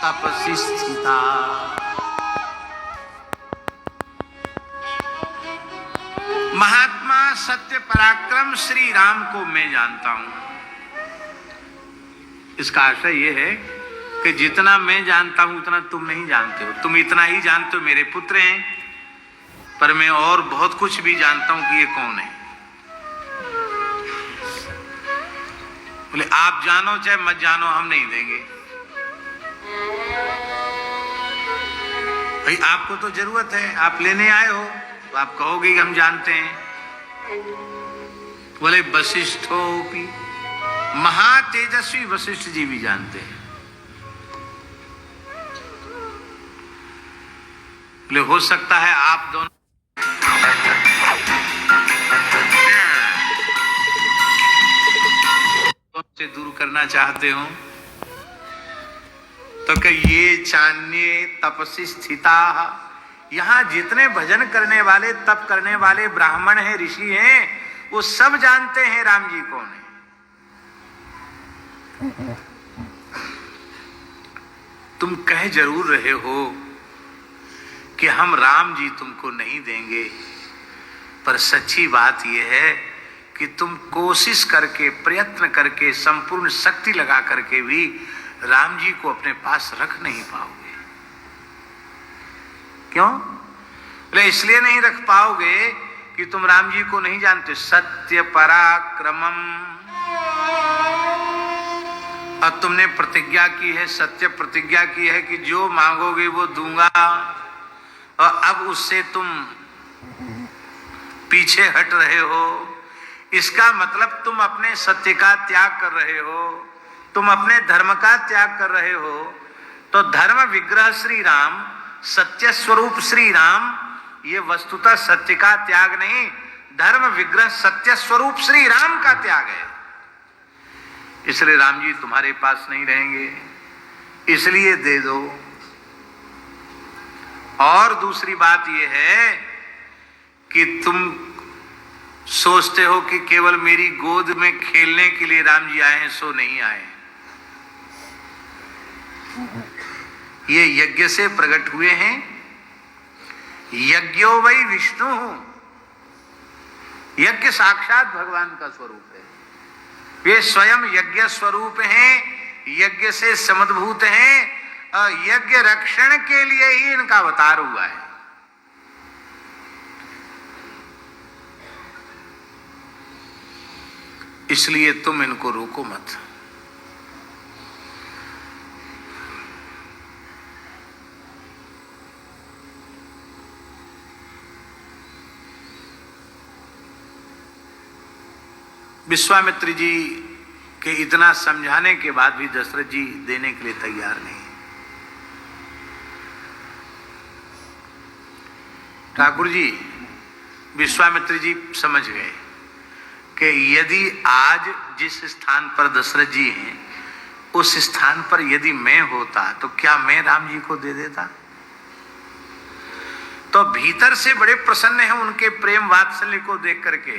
तपसि स्थिता। महात्मा सत्य पराक्रम श्री राम को मैं जानता हूं। इसका आशय यह है कि जितना मैं जानता हूं उतना तुम नहीं जानते हो। तुम इतना ही जानते हो मेरे पुत्र हैं, पर मैं और बहुत कुछ भी जानता हूं कि ये कौन है। बोले आप जानो चाहे मत जानो, हम नहीं देंगे। भाई आपको तो जरूरत है, आप लेने आए हो तो आप कहोगे कि हम जानते हैं। बोले वशिष्ठो भी, महातेजस्वी वशिष्ठ जी भी जानते हैं। बोले हो सकता है आप दोनों से दूर करना चाहते हो, तो कि ये चान्ये तपसि स्थिता, यहां जितने भजन करने वाले तप करने वाले ब्राह्मण हैं, ऋषि हैं, वो सब जानते हैं राम जी कौन है। तुम कह जरूर रहे हो कि हम राम जी तुमको नहीं देंगे, पर सच्ची बात यह है कि तुम कोशिश करके प्रयत्न करके संपूर्ण शक्ति लगा करके भी राम जी को अपने पास रख नहीं पाओगे। क्यों? बोले इसलिए नहीं रख पाओगे कि तुम राम जी को नहीं जानते। सत्य पराक्रमम, और तुमने प्रतिज्ञा की है, सत्य प्रतिज्ञा की है कि जो मांगोगे वो दूंगा, और अब उससे तुम पीछे हट रहे हो। इसका मतलब तुम अपने सत्य का त्याग कर रहे हो, तुम अपने धर्म का त्याग कर रहे हो। तो धर्म विग्रह श्री राम, सत्य स्वरूप श्री राम, ये वस्तुतः सत्य का त्याग नहीं, धर्म विग्रह सत्य स्वरूप श्री राम का त्याग है। इसलिए राम जी तुम्हारे पास नहीं रहेंगे, इसलिए दे दो। और दूसरी बात यह है कि तुम सोचते हो कि केवल मेरी गोद में खेलने के लिए राम जी आए हैं, सो नहीं आए। ये यज्ञ से प्रकट हुए हैं। यज्ञो वै विष्णु, यज्ञ साक्षात भगवान का स्वरूप है। वे स्वयं यज्ञ स्वरूप हैं, यज्ञ से समद्भूत हैं, और यज्ञ रक्षण के लिए ही इनका अवतार हुआ है। इसलिए तुम इनको रोको मत। विश्वामित्र जी के इतना समझाने के बाद भी दशरथ जी देने के लिए तैयार नहीं। ठाकुर जी, विश्वामित्र जी समझ गए कि यदि आज जिस स्थान पर दशरथ जी हैं, उस स्थान पर यदि मैं होता तो क्या मैं राम जी को दे देता? तो भीतर से बड़े प्रसन्न हैं उनके प्रेम वात्सल्य को देख करके,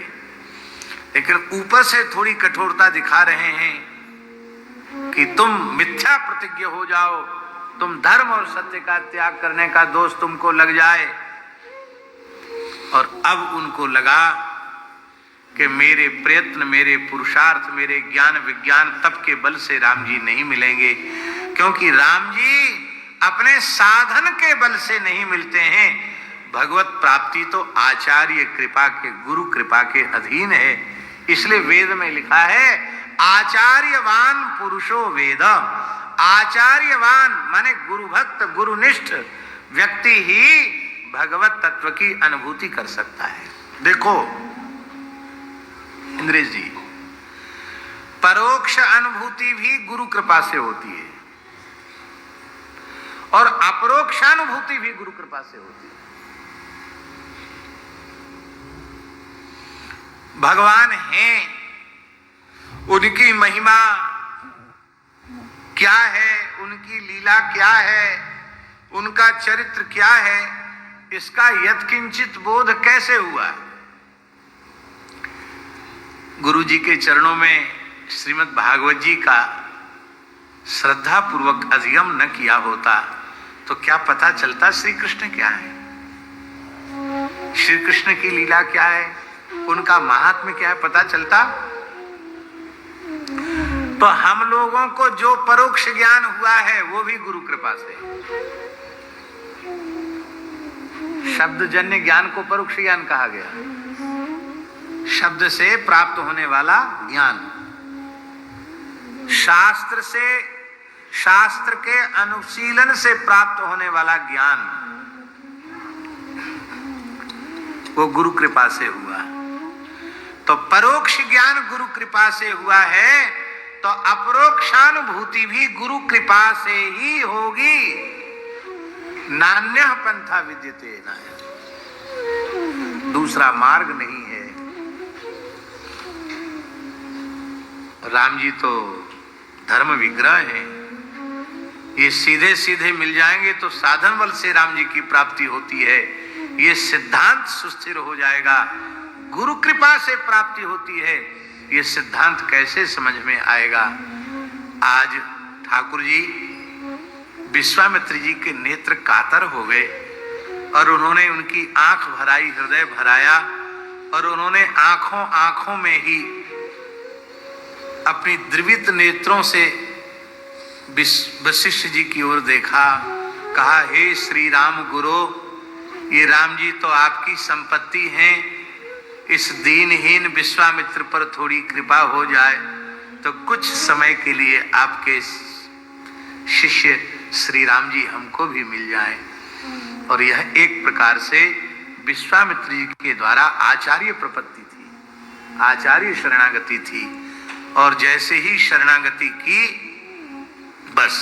लेकिन ऊपर से थोड़ी कठोरता दिखा रहे हैं कि तुम मिथ्या प्रतिज्ञ हो जाओ, तुम धर्म और सत्य का त्याग करने का दोष तुमको लग जाए। और अब उनको लगा कि मेरे प्रयत्न, मेरे पुरुषार्थ, मेरे ज्ञान विज्ञान तप के बल से राम जी नहीं मिलेंगे, क्योंकि राम जी अपने साधन के बल से नहीं मिलते हैं। भगवत प्राप्ति तो आचार्य कृपा के, गुरु कृपा के अधीन है। इसलिए वेद में लिखा है आचार्यवान पुरुषो वेद। आचार्यवान माने गुरु भक्त, गुरुनिष्ठ व्यक्ति ही भगवत तत्व की अनुभूति कर सकता है। देखो इंद्रेश जी, परोक्ष अनुभूति भी गुरु कृपा से होती है और अपरोक्षानुभूति भी गुरु कृपा से होती है। भगवान हैं, उनकी महिमा क्या है, उनकी लीला क्या है, उनका चरित्र क्या है, इसका यत्किंचित बोध कैसे हुआ? गुरु जी के चरणों में श्रीमद् भागवत जी का श्रद्धा पूर्वक अधिगम न किया होता तो क्या पता चलता श्री कृष्ण क्या है, श्री कृष्ण की लीला क्या है, उनका महात्म्य क्या है, पता चलता। तो हम लोगों को जो परोक्ष ज्ञान हुआ है वो भी गुरु कृपा से। शब्दजन्य ज्ञान को परोक्ष ज्ञान कहा गया, शब्द से प्राप्त होने वाला ज्ञान, शास्त्र से, शास्त्र के अनुशीलन से प्राप्त होने वाला ज्ञान वो गुरु कृपा से हुआ। तो परोक्ष ज्ञान गुरु कृपा से हुआ है तो अपरोक्षानुभूति भी गुरु कृपा से ही होगी। नान्यः पंथा विद्यते न, दूसरा मार्ग नहीं है। राम जी तो धर्म विग्रह हैं, ये सीधे सीधे मिल जाएंगे तो साधन बल से राम जी की प्राप्ति होती है, ये सिद्धांत सुस्थिर हो जाएगा। गुरु कृपा से प्राप्ति होती है, ये सिद्धांत कैसे समझ में आएगा। आज ठाकुर जी विश्वामित्र जी के नेत्र कातर हो गए और उन्होंने उनकी आंख भराई, हृदय भराया और उन्होंने आंखों आंखों में ही अपनी द्रवित नेत्रों से वशिष्ठ जी की ओर देखा, कहा हे श्री राम गुरु, ये राम जी तो आपकी संपत्ति हैं, इस दीनहीन विश्वामित्र पर थोड़ी कृपा हो जाए तो कुछ समय के लिए आपके शिष्य श्री राम जी हमको भी मिल जाए। और यह एक प्रकार से विश्वामित्र जी के द्वारा आचार्य प्रपत्ति थी, आचार्य शरणागति थी। और जैसे ही शरणागति की, बस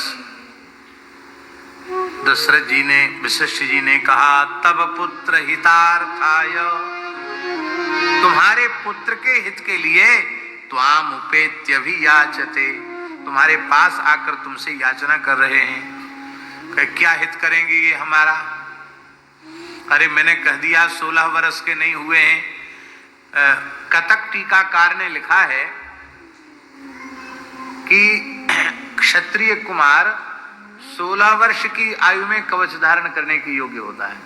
दशरथ जी ने, वशिष्ठ जी ने कहा तब पुत्र हितार्थाय, तुम्हारे पुत्र के हित के लिए त्वाम उपेत्य भी याचते, तुम्हारे पास आकर तुमसे याचना कर रहे हैं। क्या हित करेंगे ये हमारा? अरे मैंने कह दिया 16 वर्ष के नहीं हुए हैं। कतक टीकाकार ने लिखा है कि क्षत्रिय कुमार 16 वर्ष की आयु में कवच धारण करने के योग्य होता है,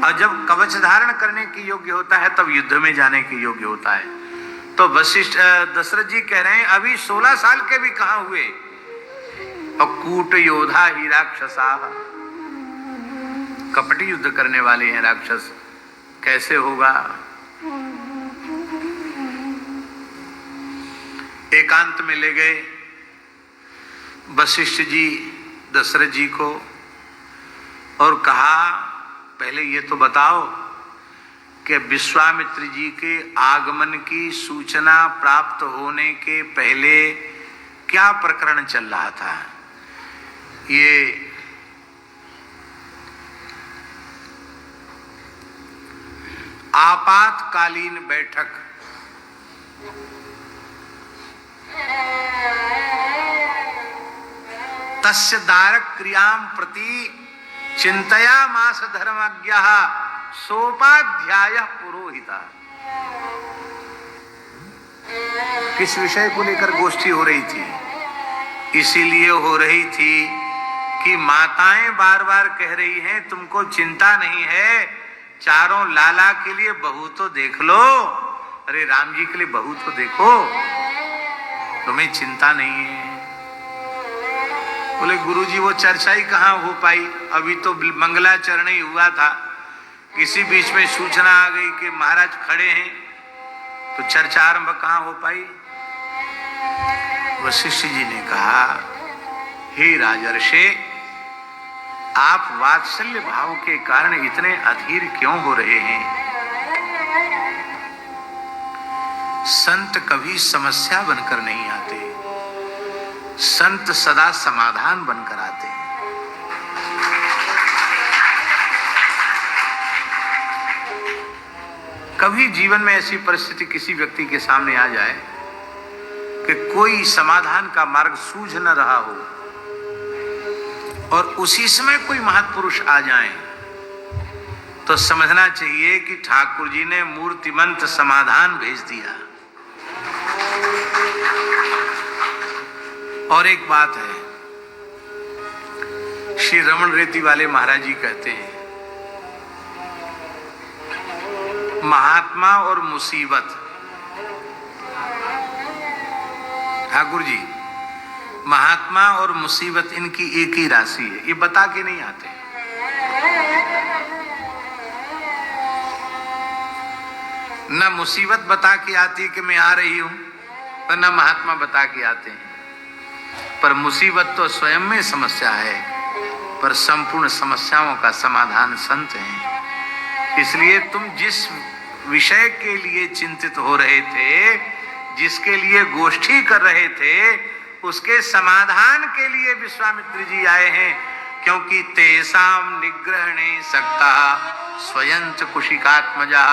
और जब कवच धारण करने के योग्य होता है तब युद्ध में जाने के योग्य होता है। तो वशिष्ठ दशरथ जी कह रहे हैं अभी 16 साल के भी कहां हुए, और कूट योद्धा ही राक्षसा, कपटी युद्ध करने वाले हैं राक्षस, कैसे होगा। एकांत में ले गए वशिष्ठ जी दशरथ जी को और कहा पहले ये तो बताओ कि विश्वामित्र जी के आगमन की सूचना प्राप्त होने के पहले क्या प्रकरण चल रहा था। ये आपातकालीन बैठक, तस्य दारक क्रियां प्रति चिंतया मास धर्मज्ञः सोपाध्याय पुरोहिता। किस विषय को लेकर गोष्ठी हो रही थी? इसीलिए हो रही थी कि माताएं बार बार कह रही हैं तुमको चिंता नहीं है, चारों लाला के लिए बहू तो देख लो। अरे राम जी के लिए बहू तो देखो, तुम्हें चिंता नहीं है। बोले गुरुजी वो चर्चा ही कहाँ हो पाई, अभी तो मंगलाचरण ही हुआ था, किसी बीच में सूचना आ गई कि महाराज खड़े हैं, तो चर्चा आरंभ कहाँ हो पाई। वशिष्ठ जी ने कहा हे राजर्षे, आप वात्सल्य भाव के कारण इतने अधीर क्यों हो रहे हैं? संत कभी समस्या बनकर नहीं आते, संत सदा समाधान बनकर आते हैं। कभी जीवन में ऐसी परिस्थिति किसी व्यक्ति के सामने आ जाए कि कोई समाधान का मार्ग सूझ न रहा हो और उसी समय कोई महापुरुष आ जाए, तो समझना चाहिए कि ठाकुर जी ने मूर्तिमंत समाधान भेज दिया। और एक बात है, श्री रमन रेती वाले महाराज जी कहते हैं, महात्मा और मुसीबत, ठाकुर जी, महात्मा और मुसीबत इनकी एक ही राशि है, ये बता के नहीं आते। न मुसीबत बता के आती कि मैं आ रही हूं, और न महात्मा बता के आते हैं। पर मुसीबत तो स्वयं में समस्या है, पर संपूर्ण समस्याओं का समाधान संत हैं। इसलिए तुम जिस विषय के लिए चिंतित हो रहे थे, जिसके लिए गोष्ठी कर रहे थे, उसके समाधान के लिए विश्वामित्र जी आए हैं। क्योंकि तेसाम निग्रहणे सकता स्वयं च कुशिकात्मजा,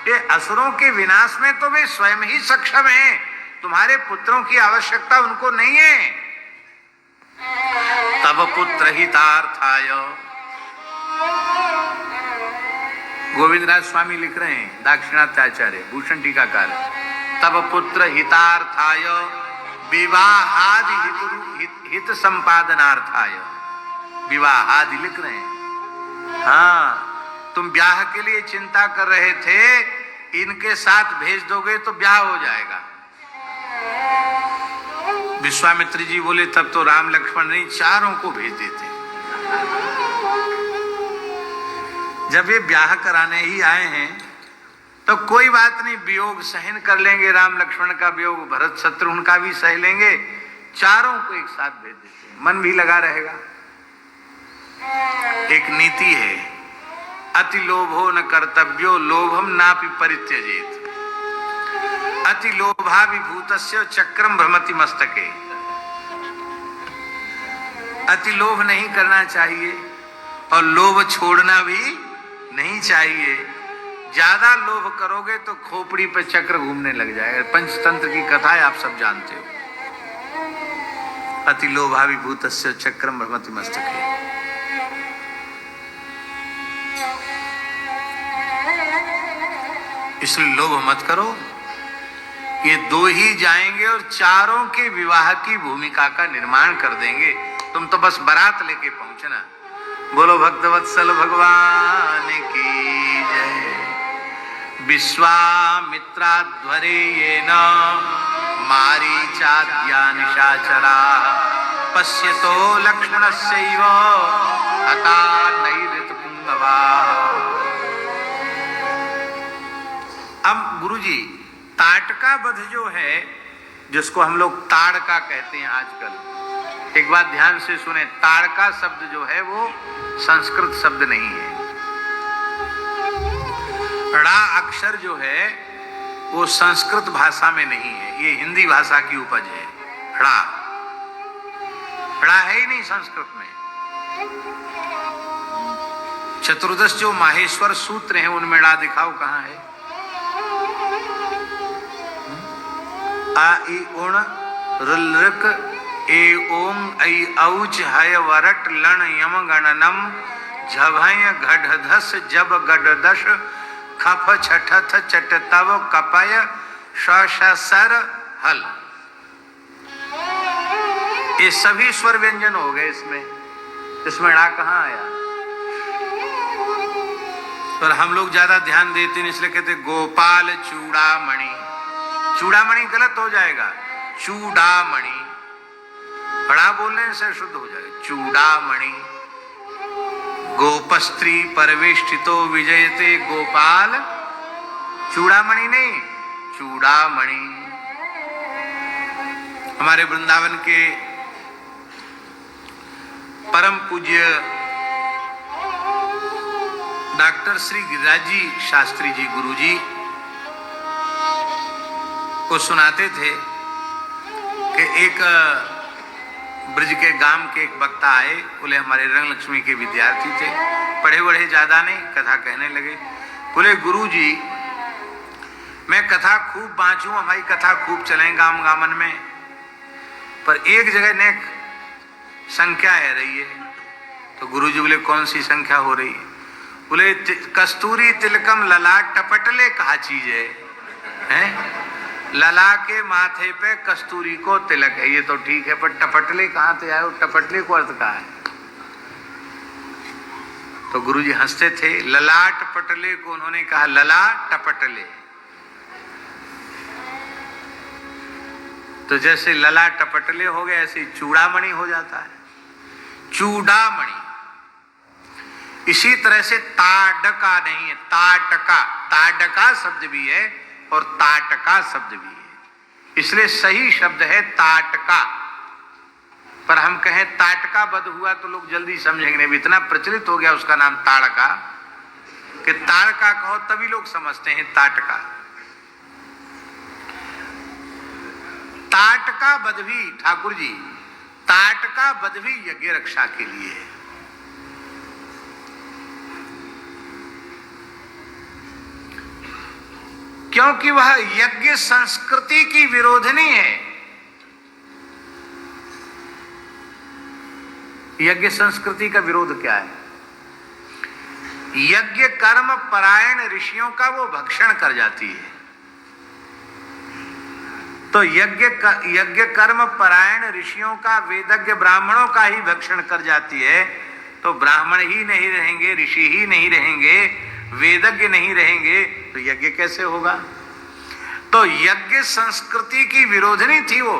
ये असुरों के विनाश में तो वे स्वयं ही सक्षम हैं, तुम्हारे पुत्रों की आवश्यकता उनको नहीं है। तब पुत्र हितार्थाय, गोविंदराज स्वामी लिख रहे हैं, दाक्षिणात्याचार्य भूषण टीकाकार, तब पुत्र हितार्थाय विवाहादि हित संपादनार्थाय, विवाहादि लिख रहे हैं। हाँ, तुम ब्याह के लिए चिंता कर रहे थे, इनके साथ भेज दोगे तो ब्याह हो जाएगा। विश्वामित्र जी बोले तब तो राम लक्ष्मण नहीं, चारों को भेज देते। जब ये ब्याह कराने ही आए हैं तो कोई बात नहीं, वियोग सहन कर लेंगे, राम लक्ष्मण का वियोग, भरत शत्रुघ्न का भी सह लेंगे, चारों को एक साथ भेज देते हैं, मन भी लगा रहेगा। एक नीति है, अति लोभो न कर्तव्यो लोभम नापि परित्यजेत, अति लोभा विभूतस्य चक्रम भ्रमति मस्तके। अति लोभ नहीं करना चाहिए और लोभ छोड़ना भी नहीं चाहिए। ज्यादा लोभ करोगे तो खोपड़ी पे चक्र घूमने लग जाएगा। पंचतंत्र की कथा है, आप सब जानते हो। अति लोभा विभूतस्य चक्रम भ्रमति मस्तके। इसलिए लोभ मत करो। ये दो ही जाएंगे और चारों के विवाह की भूमिका का निर्माण कर देंगे, तुम तो बस बारात लेके पहुंचना। बोलो भक्तवत्सल भगवान की जय। विश्वामित्राध्वरे येन मारीचाद्या निशाचरा पश्यतो लक्ष्मणस्यैव हता नैरृतपुंगवा। अब गुरुजी, ताटका वध जो है, जिसको हम लोग ताड़का कहते हैं आजकल, एक बात ध्यान से सुने, ताड़का शब्द जो है वो संस्कृत शब्द नहीं है। ड़ा अक्षर जो है वो संस्कृत भाषा में नहीं है, ये हिंदी भाषा की उपज है। ड़ा है ही नहीं संस्कृत में। चतुर्दश जो माहेश्वर सूत्र हैं उनमें ड़ा दिखाओ कहां है। आ ई उण रुलृक ए ओंग ऐ औच हय वरट लण यम गणनम झभय घढ़धस जब गढ़दश खफ छठथ चटतव कपय सर हल। ये सभी स्वर व्यंजन हो गए इसमें ड़ा कहां आया। और हम लोग ज्यादा ध्यान देते हैं, इसलिए कहते गोपाल चूड़ामणि। चूड़ामणि गलत हो जाएगा, चूड़ामणि। बड़ा बोलने से शुद्ध हो जाएगा, चूड़ामणि। गोपस्त्री परवेष्टितो विजयते गोपाल, चूड़ामणि नहीं, चूड़ामणि। हमारे वृंदावन के परम पूज्य डॉक्टर श्री गिरिराज जी शास्त्री जी गुरुजी को सुनाते थे कि एक ब्रज के गांव के एक वक्ता आए, बोले हमारे रंग लक्ष्मी के विद्यार्थी थे, पढ़े वढ़े ज्यादा नहीं, कथा कहने लगे। बोले गुरुजी मैं कथा खूब बांचूं, हमारी कथा खूब चले गांव गामन में, पर एक जगह नेक संख्या है रही है। तो गुरुजी बोले कौन सी संख्या हो रही है? बोले कस्तूरी तिलकम ललाट टपटले कहा चीज है? लला के माथे पे कस्तूरी को तिलक है, ये तो ठीक है, पर टपटले कहां से आए? टपटले को अर्थ कहा है? तो गुरुजी हंसते थे, ललाट पटले को उन्होंने कहा लला टपटले। तो जैसे लला टपटले हो गए ऐसे चूड़ामणि हो जाता है, चूड़ामणि। इसी तरह से ताडका नहीं है, ताटका। ताडका शब्द भी है और ताटका शब्द भी है, इसलिए सही शब्द है ताटका। पर हम कहें ताटका बद हुआ तो लोग जल्दी समझेंगे नहीं, इतना प्रचलित हो गया उसका नाम ताड़का कि ताड़का कहो तभी लोग समझते हैं ताटका। ताटका बद भी ठाकुर जी, ताटका बद भी यज्ञ रक्षा के लिए है। क्योंकि वह यज्ञ संस्कृति की विरोधिनी है। यज्ञ संस्कृति का विरोध क्या है? यज्ञ कर्म परायण ऋषियों का वो भक्षण कर जाती है। तो यज्ञ कर्म परायण ऋषियों का, वेदज्ञ ब्राह्मणों का ही भक्षण कर जाती है। तो ब्राह्मण ही नहीं रहेंगे, ऋषि ही नहीं रहेंगे, वेदज्ञ नहीं रहेंगे, तो यज्ञ कैसे होगा? तो यज्ञ संस्कृति की विरोधिनी थी वो।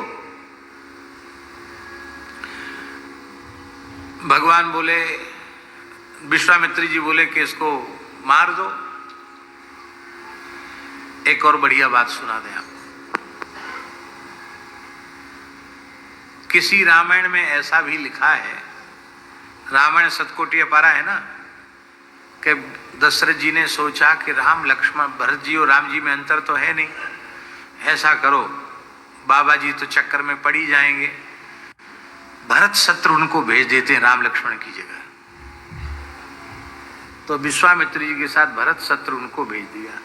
भगवान बोले, विश्वामित्री जी बोले कि इसको मार दो। एक और बढ़िया बात सुना दें आपको। किसी रामायण में ऐसा भी लिखा है, रामायण सतकोटि अपारा है ना, कि दशरथ जी ने सोचा कि राम लक्ष्मण भरत जी और राम जी में अंतर तो है नहीं, ऐसा करो बाबा जी तो चक्कर में पड़ ही जाएंगे, भरत शत्रुघ्न को भेज देते हैं राम लक्ष्मण की जगह। तो विश्वामित्र जी के साथ भरत शत्रुघ्न को भेज दिया।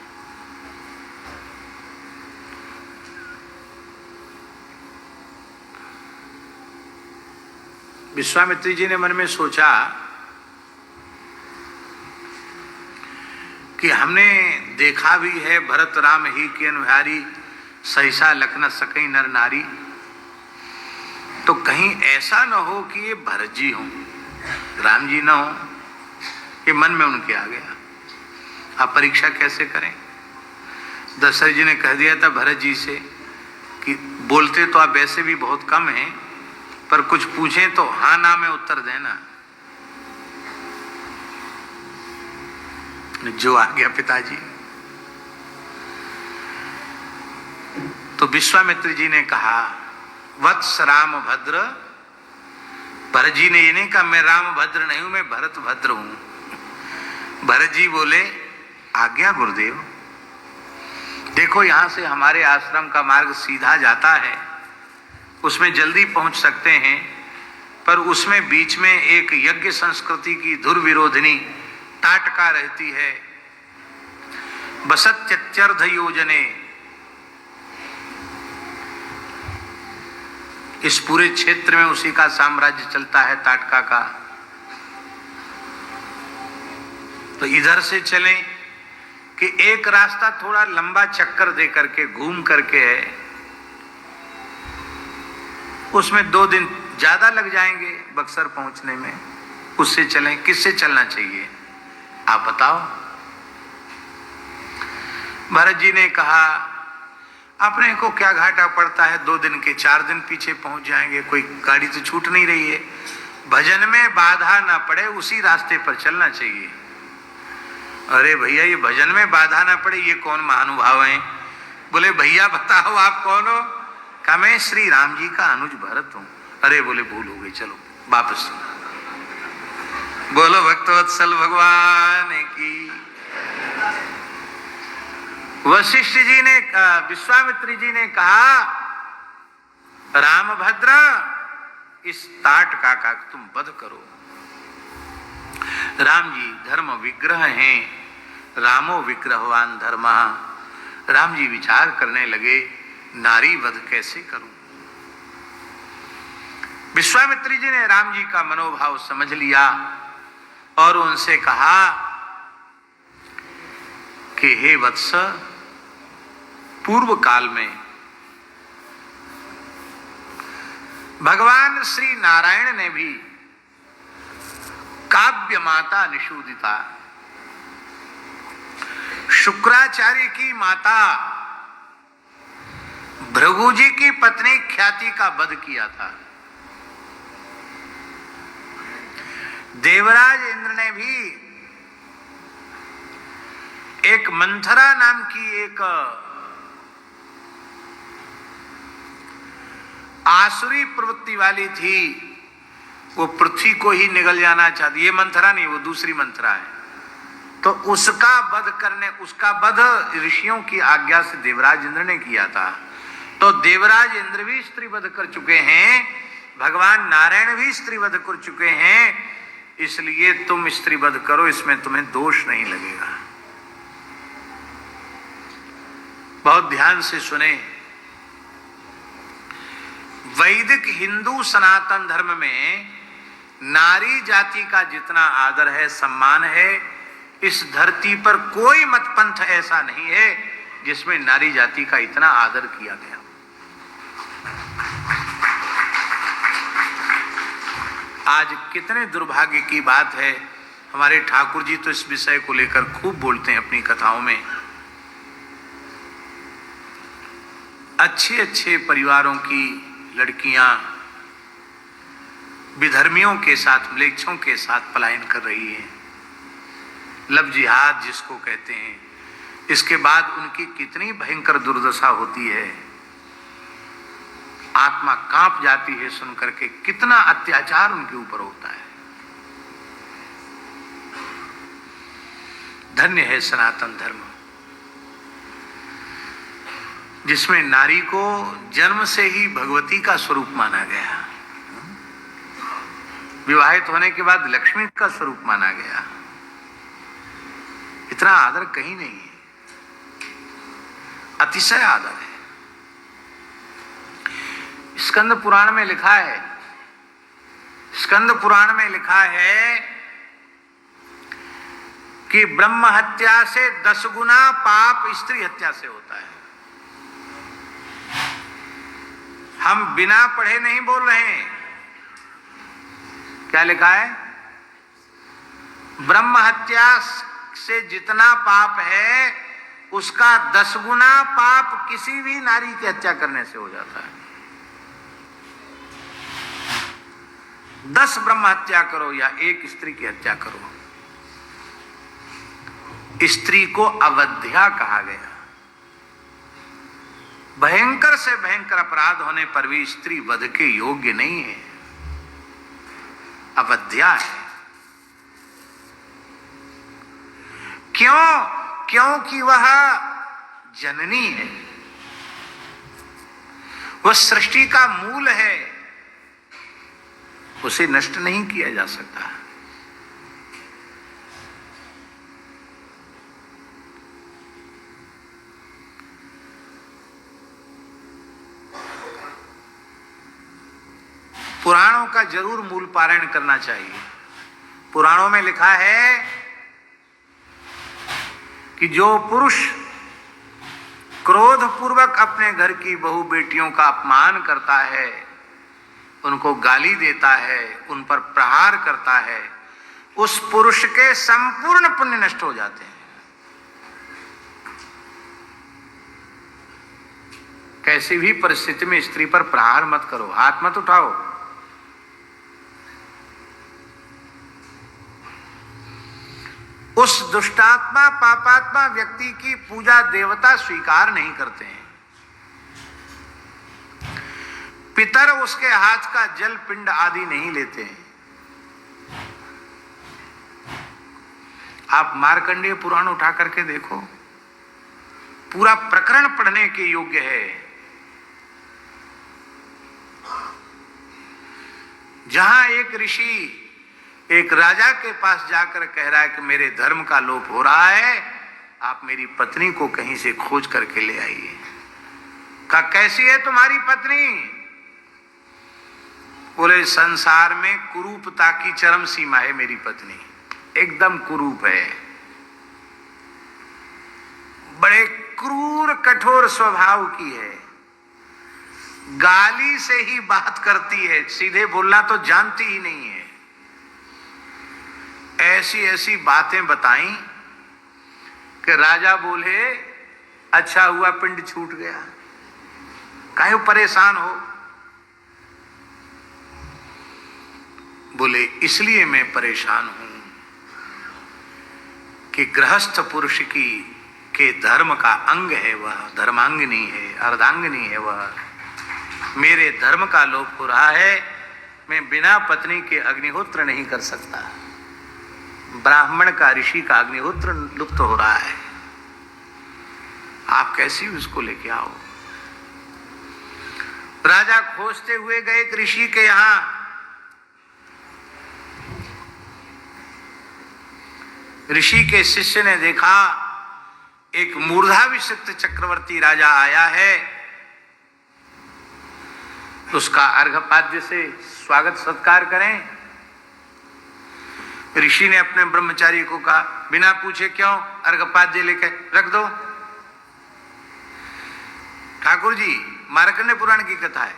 विश्वामित्र जी ने मन में सोचा कि हमने देखा भी है भरत राम ही के अनुहारी, सहसा लख न सकई नर नारी। तो कहीं ऐसा न हो कि ये भरत जी हों, राम जी ना हो। ये मन में उनके आ गया। आप परीक्षा कैसे करें? दशरथ जी ने कह दिया था भरत जी से कि बोलते तो आप वैसे भी बहुत कम हैं, पर कुछ पूछें तो हाँ ना में उत्तर देना। जो आ गया पिताजी। तो विश्वामित्र जी ने कहा वत्स राम भद्र। भरत जी ने ये नहीं कहा मैं राम भद्र नहीं हूं, मैं भरत भद्र हूं। भरत जी बोले आज्ञा गुरुदेव। देखो यहां से हमारे आश्रम का मार्ग सीधा जाता है, उसमें जल्दी पहुंच सकते हैं, पर उसमें बीच में एक यज्ञ संस्कृति की दुर्विरोधिनी ताटका रहती है। बसत्यत्यर्ध योजने, इस पूरे क्षेत्र में उसी का साम्राज्य चलता है ताटका का। तो इधर से चलें कि एक रास्ता थोड़ा लंबा चक्कर दे करके घूम करके है, उसमें 2 दिन ज्यादा लग जाएंगे बक्सर पहुंचने में, उससे चलें। किससे चलना चाहिए आप बताओ? भरत जी ने कहा अपने को क्या घाटा पड़ता है, 2 दिन के 4 दिन पीछे पहुंच जाएंगे, कोई गाड़ी तो छूट नहीं रही है। भजन में बाधा ना पड़े उसी रास्ते पर चलना चाहिए। अरे भैया ये भजन में बाधा ना पड़े ये कौन महानुभाव हैं? बोले भैया बताओ आप कौन हो? कहा मैं श्री राम जी का अनुज भरत हूं। अरे बोले भूल हो गई, चलो वापस। बोलो भक्तवत्सल भगवान की। वशिष्ठ जी ने, विश्वामित्री जी ने कहा रामभद्र इस ताटका का तुम वध करो। राम जी धर्म विग्रह हैं, रामो विग्रहवान धर्मा। राम जी विचार करने लगे नारी वध कैसे करूं। विश्वामित्री जी ने राम जी का मनोभाव समझ लिया और उनसे कहा कि हे वत्स, पूर्व काल में भगवान श्री नारायण ने भी काव्य माता निषूदिता, शुक्राचार्य की माता भृगु जी की पत्नी ख्याति का वध किया था। देवराज इंद्र ने भी एक मंथरा नाम की एक आसुरी प्रवृत्ति वाली थी, वो पृथ्वी को ही निगल जाना चाहती। ये मंथरा नहीं, वो दूसरी मंथरा है। तो उसका वध ऋषियों की आज्ञा से देवराज इंद्र ने किया था। तो देवराज इंद्र भी स्त्री वध कर चुके हैं, भगवान नारायण भी स्त्री वध कर चुके हैं, इसलिए तुम स्त्री वध करो, इसमें तुम्हें दोष नहीं लगेगा। बहुत ध्यान से सुने, वैदिक हिंदू सनातन धर्म में नारी जाति का जितना आदर है, सम्मान है, इस धरती पर कोई मत पंथ ऐसा नहीं है जिसमें नारी जाति का इतना आदर किया गया। आज कितने दुर्भाग्य की बात है, हमारे ठाकुर जी तो इस विषय को लेकर खूब बोलते हैं अपनी कथाओं में। अच्छे अच्छे परिवारों की लड़कियां विधर्मियों के साथ, म्लेच्छों के साथ पलायन कर रही हैं, लव जिहाद जिसको कहते हैं। इसके बाद उनकी कितनी भयंकर दुर्दशा होती है, आत्मा कांप जाती है सुनकर के, कितना अत्याचार उनके ऊपर होता है। धन्य है सनातन धर्म, जिसमें नारी को जन्म से ही भगवती का स्वरूप माना गया, विवाहित होने के बाद लक्ष्मी का स्वरूप माना गया। इतना आदर कहीं नहीं है, अतिशय आदर है। स्कंद पुराण में लिखा है, स्कंद पुराण में लिखा है कि ब्रह्म हत्या से 10 गुना पाप स्त्री हत्या से होता है। हम बिना पढ़े नहीं बोल रहे हैं। क्या लिखा है? ब्रह्म हत्या से जितना पाप है उसका 10 गुना पाप किसी भी नारी की हत्या करने से हो जाता है। 10 ब्रह्म हत्या करो या 1 स्त्री की हत्या करो। स्त्री को अवध्या कहा गया। भयंकर से भयंकर अपराध होने पर भी स्त्री वध के योग्य नहीं है, अवध्या है। क्यों? क्योंकि वह जननी है, वह सृष्टि का मूल है, उसे नष्ट नहीं किया जा सकता। पुराणों का जरूर मूल पारायण करना चाहिए। पुराणों में लिखा है कि जो पुरुष क्रोध पूर्वक अपने घर की बहु बेटियों का अपमान करता है, उनको गाली देता है, उन पर प्रहार करता है, उस पुरुष के संपूर्ण पुण्य नष्ट हो जाते हैं। कैसी भी परिस्थिति में स्त्री पर प्रहार मत करो, हाथ मत उठाओ। उस दुष्टात्मा पापात्मा व्यक्ति की पूजा देवता स्वीकार नहीं करते हैं। पितर उसके हाथ का जल पिंड आदि नहीं लेते हैं। आप मार्कंडेय पुराण उठा करके देखो, पूरा प्रकरण पढ़ने के योग्य है। जहां एक ऋषि एक राजा के पास जाकर कह रहा है कि मेरे धर्म का लोप हो रहा है, आप मेरी पत्नी को कहीं से खोज करके ले आइए। कहा कैसी है तुम्हारी पत्नी? बोले संसार में कुरूपता की चरम सीमा है मेरी पत्नी, एकदम कुरूप है, बड़े क्रूर कठोर स्वभाव की है, गाली से ही बात करती है, सीधे बोलना तो जानती ही नहीं है। ऐसी ऐसी बातें बताई कि राजा बोले अच्छा हुआ पिंड छूट गया, काहे परेशान हो? बोले इसलिए मैं परेशान हूं कि गृहस्थ पुरुष की के धर्म का अंग है वह, धर्मांगिनी है, अर्धांगिनी है वह। मेरे धर्म का लोप हो रहा है, मैं बिना पत्नी के अग्निहोत्र नहीं कर सकता। ब्राह्मण का, ऋषि का अग्निहोत्र लुप्त हो रहा है, आप कैसे उसको लेके आओ? राजा खोजते हुए गए एक ऋषि के यहां। ऋषि के शिष्य ने देखा एक मूर्धाभिषिक्त चक्रवर्ती राजा आया है, उसका अर्घपाद्य से स्वागत सत्कार करें। ऋषि ने अपने ब्रह्मचारी को कहा बिना पूछे क्यों अर्घपाद्य लेकर रख दो। ठाकुर जी, मार्कंडेय पुराण की कथा है,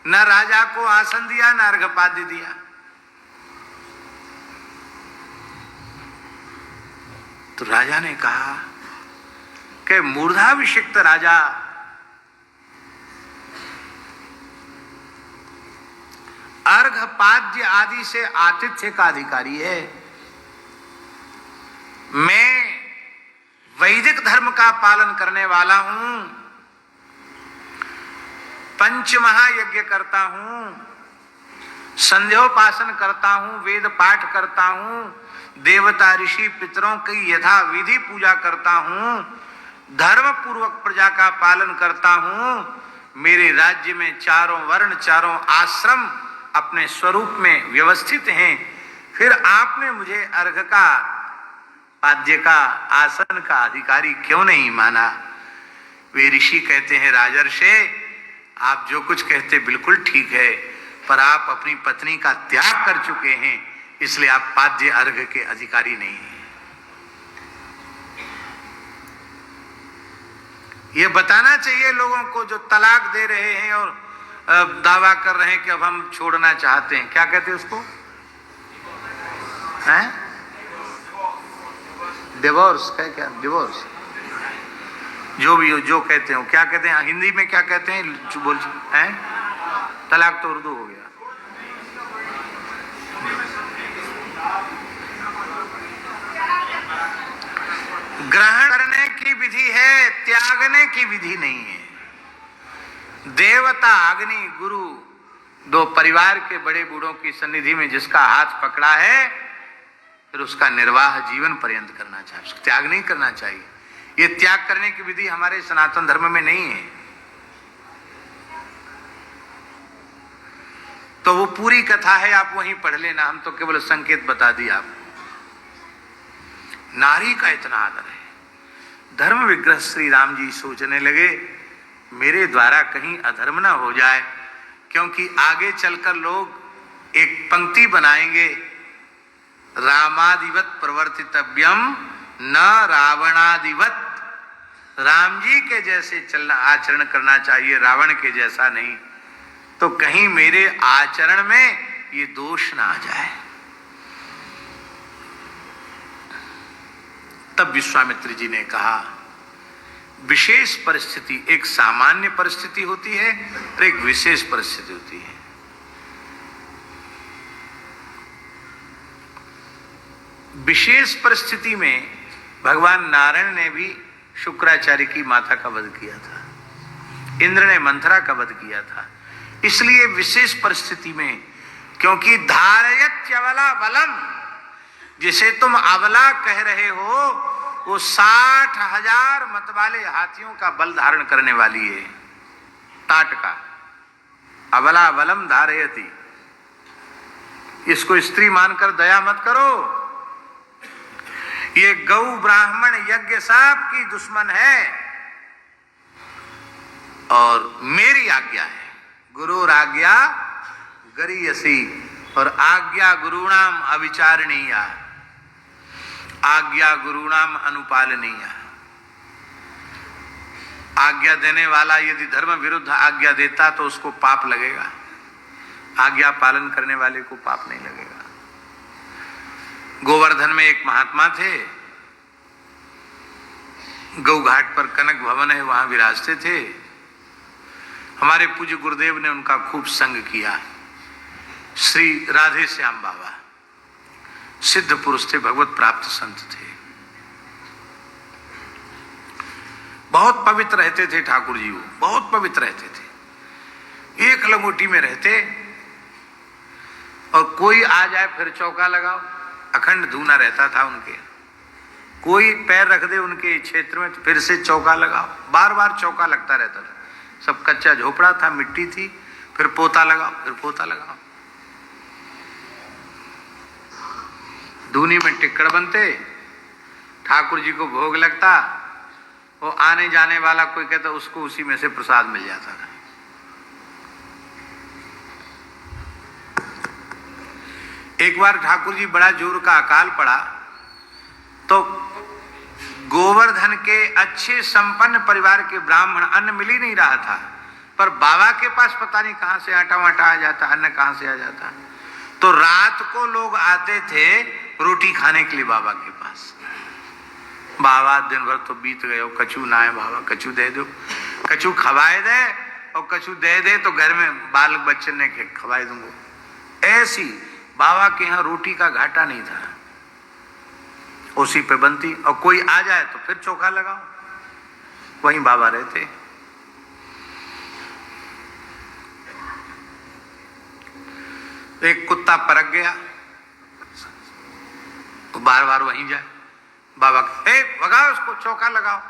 न राजा को आसन दिया न अर्घपाद्य दिया। तो राजा ने कहा कि मूर्धाभिषिक्त राजा अर्घपाद्य आदि से आतिथ्य का अधिकारी है। मैं वैदिक धर्म का पालन करने वाला हूं, पंच महायज्ञ करता हूं, संध्योपासन करता हूं, वेद पाठ करता हूं, देवता ऋषि पितरों की यथा विधि पूजा करता हूं, धर्म पूर्वक प्रजा का पालन करता हूं। मेरे राज्य में चारों वर्ण, चारों आश्रम अपने स्वरूप में व्यवस्थित हैं। फिर आपने मुझे अर्घ का, पाद्य का, आसन का अधिकारी क्यों नहीं माना? वे ऋषि कहते हैं राजर्षे, आप जो कुछ कहते बिल्कुल ठीक है, पर आप अपनी पत्नी का त्याग कर चुके हैं, इसलिए आप पाद्य अर्घ के अधिकारी नहीं हैं। ये बताना चाहिए लोगों को जो तलाक दे रहे हैं और दावा कर रहे हैं कि अब हम छोड़ना चाहते हैं। क्या कहते हैं उसको? हैं? डिवोर्स? क्या डिवोर्स? जो भी हो, जो कहते हो, क्या कहते हैं हिंदी में, क्या कहते हैं? बोल हैं? तलाक तो उर्दू हो गया। ग्रहण करने की विधि है, त्यागने की विधि नहीं है। देवता, अग्नि, गुरु, दो परिवार के बड़े बूढ़ों की सन्निधि में जिसका हाथ पकड़ा है, फिर उसका निर्वाह जीवन पर्यंत करना चाहिए, उसको त्याग नहीं करना चाहिए। ये त्याग करने की विधि हमारे सनातन धर्म में नहीं है। तो वो पूरी कथा है, आप वहीं पढ़ लेना, हम तो केवल संकेत बता दिया आपको। नारी का इतना आदर है। धर्म विग्रह श्री राम जी सोचने लगे मेरे द्वारा कहीं अधर्म ना हो जाए, क्योंकि आगे चलकर लोग एक पंक्ति बनाएंगे, रामादिवत प्रवर्तितव्यम न रावणादिवत। राम जी के जैसे चलना, आचरण करना चाहिए, रावण के जैसा नहीं। तो कहीं मेरे आचरण में ये दोष ना आ जाए। तब विश्वामित्र जी ने कहा विशेष परिस्थिति, एक सामान्य परिस्थिति होती है और एक विशेष परिस्थिति होती है। विशेष परिस्थिति में भगवान नारायण ने भी शुक्राचार्य की माता का वध किया था, इंद्र ने मंथरा का वध किया था। इसलिए विशेष परिस्थिति में, क्योंकि धारयत्यवला बलम, जिसे तुम अवला कह रहे हो, वो 60,000 मतवाले हाथियों का बल धारण करने वाली है, टाट का। अवला बलम धारयति, इसको स्त्री मानकर दया मत करो। ये गौ ब्राह्मण यज्ञ साहब की दुश्मन है और मेरी आज्ञा है, गुरुर आज्ञा गरीयसी, और आज्ञा गुरुणाम अविचारणीय, आज्ञा गुरुणाम अनुपालनीय। आज्ञा देने वाला यदि धर्म विरुद्ध आज्ञा देता तो उसको पाप लगेगा, आज्ञा पालन करने वाले को पाप नहीं लगेगा। गोवर्धन में एक महात्मा थे, गौ घाट पर कनक भवन है, वहां विराजते थे। हमारे पूज्य गुरुदेव ने उनका खूब संग किया। श्री राधे श्याम बाबा सिद्ध पुरुष थे, भगवत प्राप्त संत थे, बहुत पवित्र रहते थे ठाकुर जी, वो बहुत पवित्र रहते थे, एक लंगोटी में रहते, और कोई आ जाए फिर चौका लगाओ, अखंड धूना रहता था उनके। कोई पैर रख दे उनके क्षेत्र में तो फिर से चौका लगाओ, बार बार चौका लगता रहता था। सब कच्चा झोपड़ा था, मिट्टी थी, फिर पोता लगाओ, फिर पोता लगाओ। धूनी में टिक्कड़ बनते, ठाकुर जी को भोग लगता, वो आने जाने वाला कोई कहता उसको उसी में से प्रसाद मिल जाता था। एक बार ठाकुर जी बड़ा जोर का अकाल पड़ा तो गोवर्धन के अच्छे संपन्न परिवार के ब्राह्मण, अन्न मिल ही नहीं रहा था, पर बाबा के पास पता नहीं कहां से आटा वाटा आ जाता, अन्न कहां से आ जाता। तो रात को लोग आते थे रोटी खाने के लिए बाबा के पास। बाबा दिन भर तो बीत गए, कछू ना है, बाबा कछू दे दो, कछू खवाए दे, और कछू दे दे तो घर में बाल बच्चे ने खवाए दूंगा। ऐसी बाबा के यहाँ रोटी का घाटा नहीं था, उसी पे बनती, और कोई आ जाए तो फिर चोखा लगाओ, वहीं बाबा रहते। एक कुत्ता परख गया तो बार बार वहीं जाए, बाबा ए भगाओ उसको, चौका लगाओ।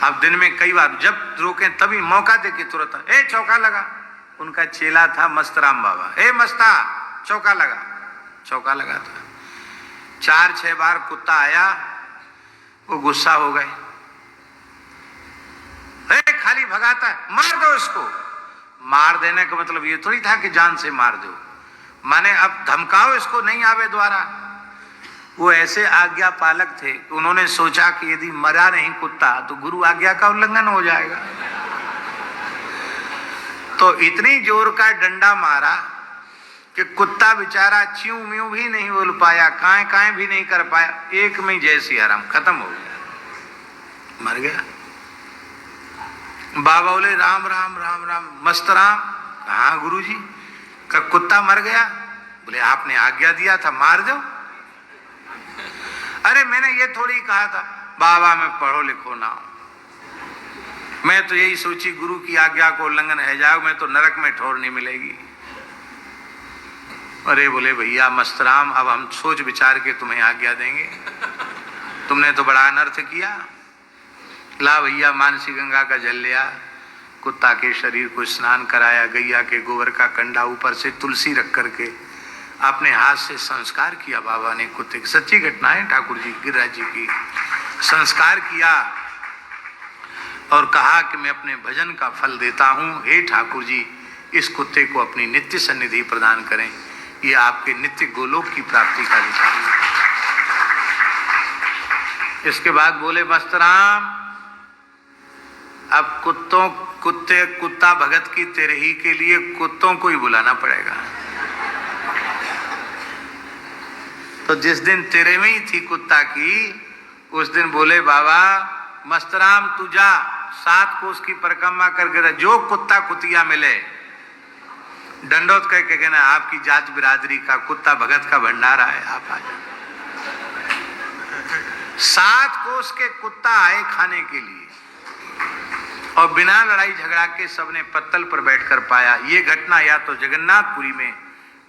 अब दिन में कई बार जब रोके तभी मौका देके तुरंत ए चौका लगा। उनका चेला था मस्तराम बाबा, ए मस्ता चौका लगा, चौका लगा था। 4-6 बार कुत्ता आया, वो गुस्सा हो गए, खाली भगाता है, मार दो इसको। मार देने का मतलब ये थोड़ी था कि जान से मार दो, माने अब धमकाओ इसको, नहीं आवे द्वारा। वो ऐसे आज्ञा पालक थे, उन्होंने सोचा कि यदि मरा नहीं कुत्ता तो गुरु आज्ञा का उल्लंघन हो जाएगा। तो इतनी जोर का डंडा मारा कि कुत्ता बेचारा च्यूं म्यूं भी नहीं बोल पाया, काए काए भी नहीं कर पाया, एक में जैसी आराम खत्म हो गया, मर गया। बाबा बोले राम राम राम राम। मस्त राम, कहा गुरु जी का कुत्ता मर गया? बोले आपने आज्ञा दिया था मार दो। अरे मैंने ये थोड़ी कहा था, बाबा मैं पढ़ो लिखो ना, मैं तो यही सोची गुरु की आज्ञा को उल्लंघन है जाओ, मैं तो नरक में ठोर नहीं मिलेगी। अरे बोले भैया मस्तराम, अब हम सोच विचार के तुम्हें आज्ञा देंगे, तुमने तो बड़ा अनर्थ किया। ला भैया मानसी गंगा का जल लिया, कुत्ता के शरीर को स्नान कराया, गैया के गोबर का कंडा ऊपर से तुलसी रख करके अपने हाथ से संस्कार किया बाबा ने कुत्ते की। सच्ची घटना है ठाकुर जी गिरिराज जी की। संस्कार किया और कहा कि मैं अपने भजन का फल देता हूँ, हे ठाकुर जी इस कुत्ते को अपनी नित्य सन्निधि प्रदान करें, ये आपके नित्य गोलोक की प्राप्ति का अधिकारी है। इसके बाद बोले मस्तराम, अब कुत्ता भगत की तेरे ही के लिए कुत्तों को ही बुलाना पड़ेगा। तो जिस दिन तेरे में ही थी कुत्ता की, उस दिन बोले बाबा मस्तराम तू जा 7 कोस की परिक्रमा करके जो कुत्ता कुतिया मिले दंडोत कह के कहना आपकी जात बिरादरी का कुत्ता भगत का भंडारा है, आप आ जाओ। 7 कोस के कुत्ता आए खाने के लिए और बिना लड़ाई झगड़ा के सबने पत्तल पर बैठकर पाया। ये घटना या तो जगन्नाथपुरी में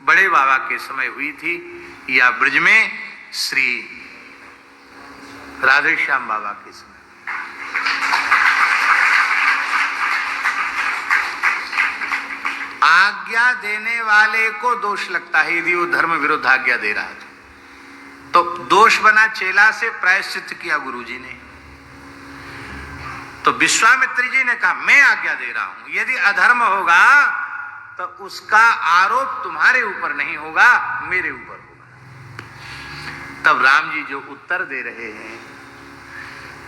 बड़े बाबा के समय हुई थी या ब्रज में श्री राधे श्याम बाबा के समय। आज्ञा देने वाले को दोष लगता है यदि वो धर्म विरुद्ध आज्ञा दे रहा है तो दोष बना चेला से प्रायश्चित किया गुरुजी ने। तो विश्वामित्र जी ने कहा मैं आज्ञा दे रहा हूं, यदि अधर्म होगा तो उसका आरोप तुम्हारे ऊपर नहीं होगा, मेरे ऊपर होगा। तब राम जी जो उत्तर दे रहे हैं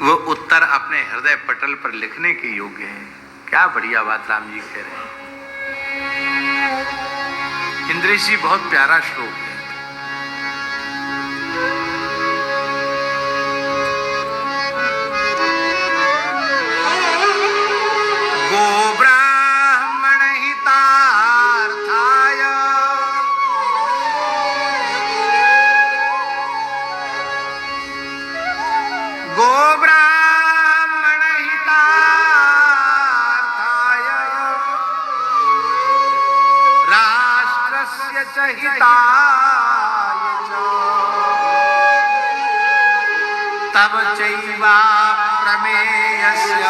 वो उत्तर अपने हृदय पटल पर लिखने के योग्य है। क्या बढ़िया बात राम जी कह रहे हैं। इंद्रेश जी बहुत प्यारा श्लोक है। गो ब्राह्मण हितार्थाय गो ब्राह्मण हितार्थाय राष्ट्रस्य च हिताय च तव चैवा प्रमेयस्य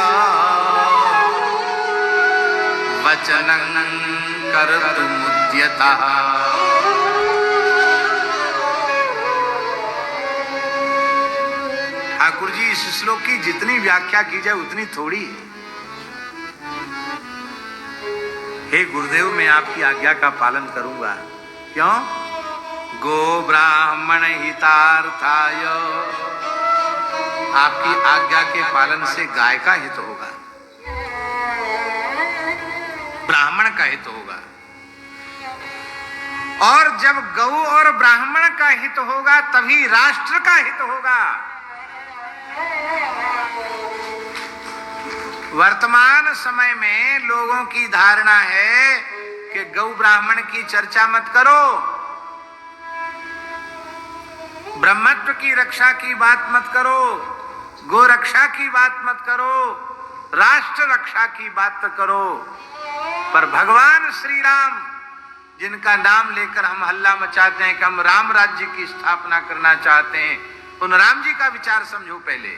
वचनं कर्तुमुद्यतः। ठाकुर जी इस श्लोक की जितनी व्याख्या की जाए उतनी थोड़ी है। हे गुरुदेव, मैं आपकी आज्ञा का पालन करूंगा। क्यों? गो ब्राह्मण हितार्थाय, आपकी आज्ञा के पालन से गाय का हित होगा, ब्राह्मण का हित होगा। और जब गौ और ब्राह्मण का हित होगा तभी राष्ट्र का हित होगा। वर्तमान समय में लोगों की धारणा है कि गौ ब्राह्मण की चर्चा मत करो, ब्रह्मत्व की रक्षा की बात मत करो, गो रक्षा की बात मत करो, राष्ट्र रक्षा की बात करो। पर भगवान श्री राम, जिनका नाम लेकर हम हल्ला मचाते हैं कि हम राम राज्य की स्थापना करना चाहते हैं, उन राम जी का विचार समझो। पहले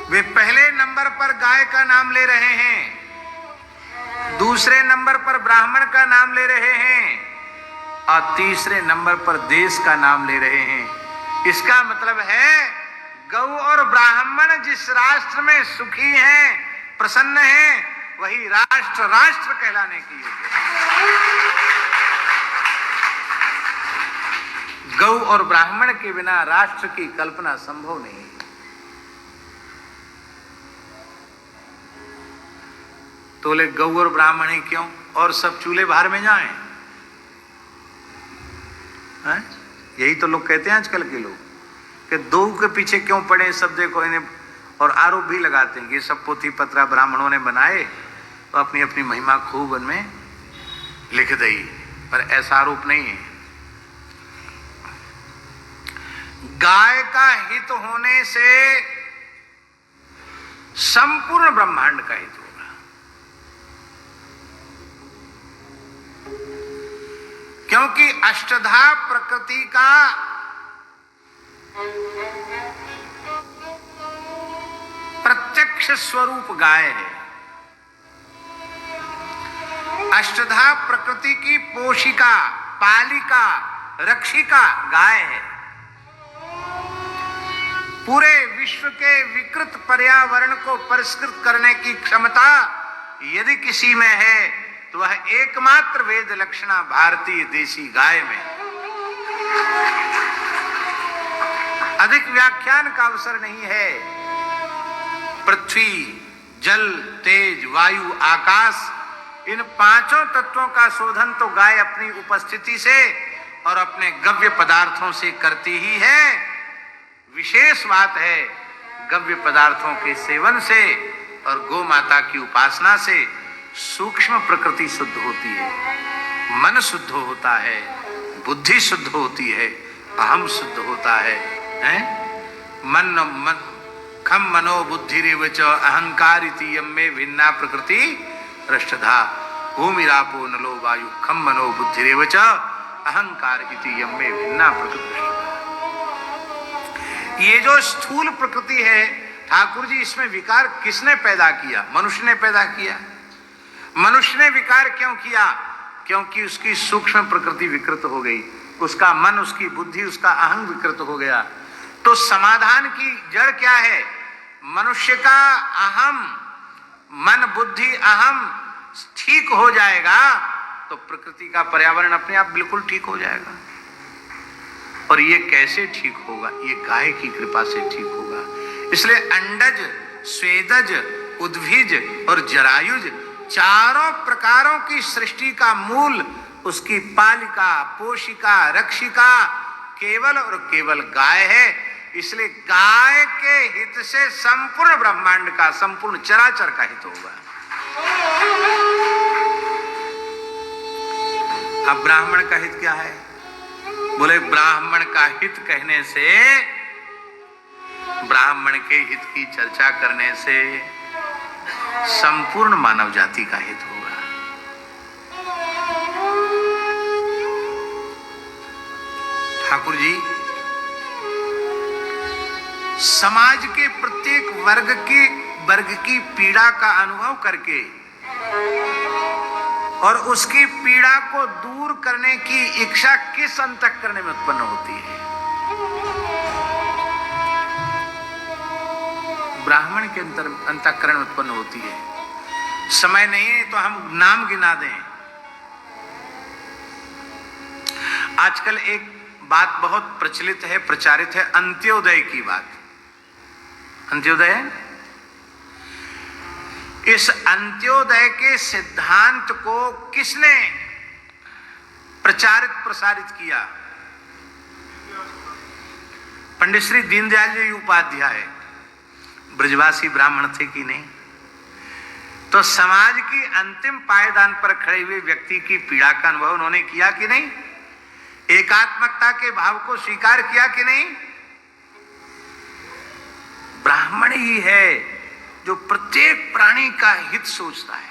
वे पहले नंबर पर गाय का नाम ले रहे हैं, दूसरे नंबर पर ब्राह्मण का नाम ले रहे हैं और तीसरे नंबर पर देश का नाम ले रहे हैं। इसका मतलब है गौ और ब्राह्मण जिस राष्ट्र में सुखी हैं, प्रसन्न हैं, वही राष्ट्र राष्ट्र कहलाने की योग्य है। गौ और ब्राह्मण के बिना राष्ट्र की कल्पना संभव नहीं। तो ले गौ और ब्राह्मण ही क्यों, और सब चूल्हे बाहर में जाएं? यही तो लोग कहते हैं आजकल के लोग कि दो के पीछे क्यों पड़े, सब देखो इन्हें, और आरोप भी लगाते हैं कि सब पोथी पत्रा ब्राह्मणों ने बनाए तो अपनी अपनी महिमा खूब उनमें लिख दी। पर ऐसा आरोप नहीं है। गाय का हित होने से संपूर्ण ब्रह्मांड का हित होगा। क्योंकि अष्टधा प्रकृति का प्रत्यक्ष स्वरूप गाय है। अष्टधा प्रकृति की पोषिका, पालिका, रक्षिका गाय है। पूरे विश्व के विकृत पर्यावरण को परिष्कृत करने की क्षमता यदि किसी में है तो वह एकमात्र वेद लक्षणा भारतीय देसी गाय में। अधिक व्याख्यान का अवसर नहीं है। पृथ्वी, जल, तेज, वायु, आकाश, इन पांचों तत्वों का शोधन तो गाय अपनी उपस्थिति से और अपने गव्य पदार्थों से करती ही है। विशेष बात है गव्य पदार्थों के सेवन से और गौ माता की उपासना से सूक्ष्म प्रकृति शुद्ध होती है, मन शुद्ध होता है, बुद्धि शुद्ध होती है, अहम शुद्ध होता है, हैं? मन खम मनो बुद्धि रेवच अहंकार इति यम्मे भिन्ना प्रकृति रष्टधा भूमिरापो नलो वायु खम मनो बुद्धि रेवच अहंकार इति यम्मे भिन्ना प्रकृति रष्टधा। ये जो स्थूल प्रकृति है ठाकुर जी, इसमें विकार किसने पैदा किया? मनुष्य ने पैदा किया। मनुष्य ने विकार क्यों किया? क्योंकि उसकी सूक्ष्म प्रकृति विकृत हो गई, उसका मन, उसकी बुद्धि, उसका अहंग विकृत हो गया। तो समाधान की जड़ क्या है? मनुष्य का अहम, मन, बुद्धि, अहम ठीक हो जाएगा तो प्रकृति का पर्यावरण अपने आप बिल्कुल ठीक हो जाएगा। और ये कैसे ठीक होगा? ये गाय की कृपा से ठीक होगा। इसलिए अंडज, स्वेदज, उद्भिज और जरायुज चारों प्रकारों की सृष्टि का मूल उसकी पालिका, पोषिका, रक्षिका केवल और केवल गाय है। इसलिए गाय के हित से संपूर्ण ब्रह्मांड का, संपूर्ण चराचर का हित होगा। अब ब्राह्मण का हित क्या है? बोले ब्राह्मण का हित कहने से, ब्राह्मण के हित की चर्चा करने से संपूर्ण मानव जाति का हित होगा। ठाकुर जी समाज के प्रत्येक वर्ग की पीड़ा का अनुभव करके और उसकी पीड़ा को दूर करने की इच्छा किस अंतःकरण में उत्पन्न होती है? ब्राह्मण के अंतःकरण में उत्पन्न होती है। समय नहीं है तो हम नाम गिना दें। आजकल एक बात बहुत प्रचलित है, प्रचारित है, अंत्योदय की बात। अंत्योदय, इस अंत्योदय के सिद्धांत को किसने प्रचारित प्रसारित किया? पंडित श्री दीनदयाल जी उपाध्याय ब्रजवासी ब्राह्मण थे कि नहीं? तो समाज की अंतिम पायदान पर खड़े हुए व्यक्ति की पीड़ा का अनुभव उन्होंने किया कि नहीं? एकात्मकता के भाव को स्वीकार किया कि नहीं? ब्राह्मण ही है जो प्रत्येक प्राणी का हित सोचता है।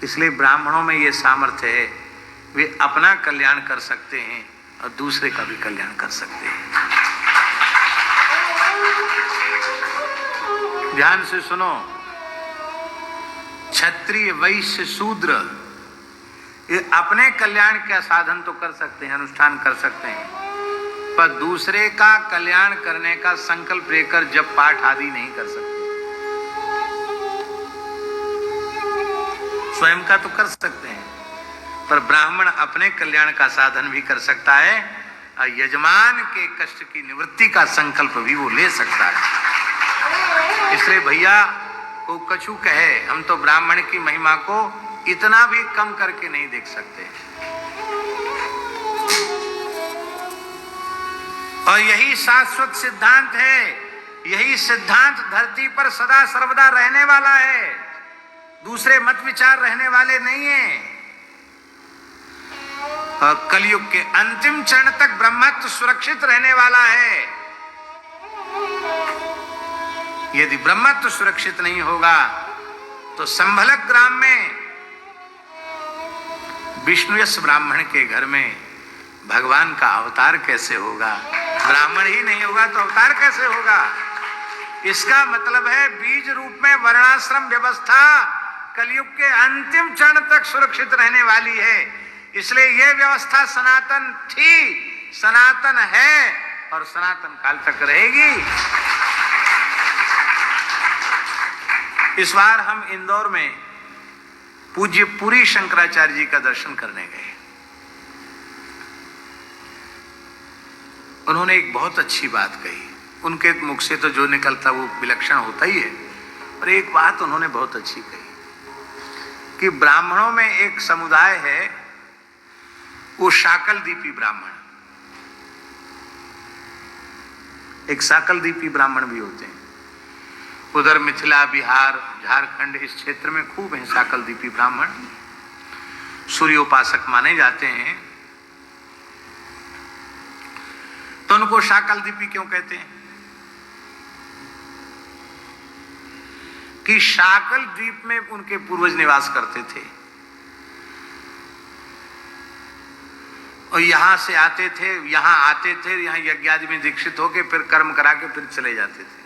इसलिए ब्राह्मणों में यह सामर्थ्य है, वे अपना कल्याण कर सकते हैं और दूसरे का भी कल्याण कर सकते हैं। ध्यान से सुनो, क्षत्रिय, वैश्य, शूद्र ये अपने कल्याण का साधन तो कर सकते हैं, अनुष्ठान कर सकते हैं, पर दूसरे का कल्याण करने का संकल्प लेकर जप पाठ आदि नहीं कर सकते। स्वयं का तो कर सकते हैं, पर ब्राह्मण अपने कल्याण का साधन भी कर सकता है और यजमान के कष्ट की निवृत्ति का संकल्प भी वो ले सकता है। इसलिए भैया को कछु कहे, हम तो ब्राह्मण की महिमा को इतना भी कम करके नहीं देख सकते। और यही शाश्वत सिद्धांत है, यही सिद्धांत धरती पर सदा सर्वदा रहने वाला है। दूसरे मत विचार रहने वाले नहीं हैं। और कलयुग के अंतिम चरण तक ब्रह्मत्व सुरक्षित रहने वाला है। यदि ब्रह्मत्व सुरक्षित नहीं होगा तो संभलक ग्राम में विष्णुयश ब्राह्मण के घर में भगवान का अवतार कैसे होगा? ब्राह्मण ही नहीं होगा तो अवतार कैसे होगा? इसका मतलब है बीज रूप में वर्णाश्रम व्यवस्था कलयुग के अंतिम चरण तक सुरक्षित रहने वाली है। इसलिए यह व्यवस्था सनातन थी, सनातन है और सनातन काल तक रहेगी। इस बार हम इंदौर में पूज्य पुरी शंकराचार्य जी का दर्शन करने गए। उन्होंने एक बहुत अच्छी बात कही। उनके मुख से तो जो निकलता वो विलक्षण होता ही है, पर एक बात उन्होंने बहुत अच्छी कही कि ब्राह्मणों में एक समुदाय है, वो शाकलदीपी ब्राह्मण। एक शाकलदीपी ब्राह्मण भी होते हैं। उधर मिथिला, बिहार, झारखंड इस क्षेत्र में खूब हैं शाकलदीपी ब्राह्मण। सूर्योपासक माने जाते हैं। तो उनको शाकलदीपी क्यों कहते हैं? कि शाकल द्वीप में उनके पूर्वज निवास करते थे और यहां से आते थे, यहां आते थे, यहां यज्ञ आदि में दीक्षित होके फिर कर्म करा के फिर चले जाते थे।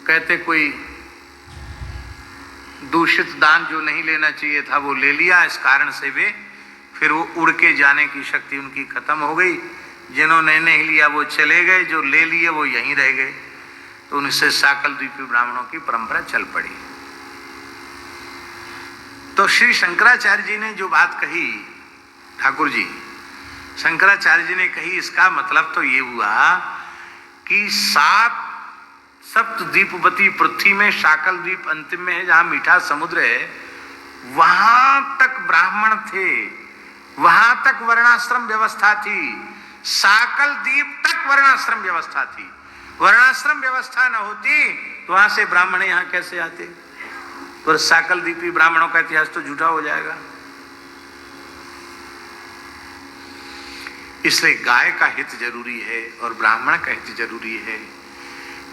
कहते कोई दूषित दान जो नहीं लेना चाहिए था वो ले लिया, इस कारण से वे फिर वो उड़ के जाने की शक्ति उनकी खत्म हो गई। जिन्होंने नहीं लिया वो चले गए, जो ले लिए वो यहीं रह गए। तो उनसे शाकलद्वीपी ब्राह्मणों की परंपरा चल पड़ी। तो श्री शंकराचार्य जी ने जो बात कही, ठाकुर जी शंकराचार्य जी ने कही, इसका मतलब तो ये हुआ कि सप्तद्वीपवती पृथ्वी में शाकल द्वीप अंतिम में है, जहां मीठा समुद्र है, वहां तक ब्राह्मण थे, वहां तक वर्णाश्रम व्यवस्था थी, शाकल द्वीप तक वर्णाश्रम व्यवस्था थी। वर्णाश्रम व्यवस्था न होती तो वहां से ब्राह्मण यहां कैसे आते? और शाकल द्वीपी ब्राह्मणों का इतिहास तो झूठा हो जाएगा। इसलिए गाय का हित जरूरी है और ब्राह्मण का हित जरूरी है।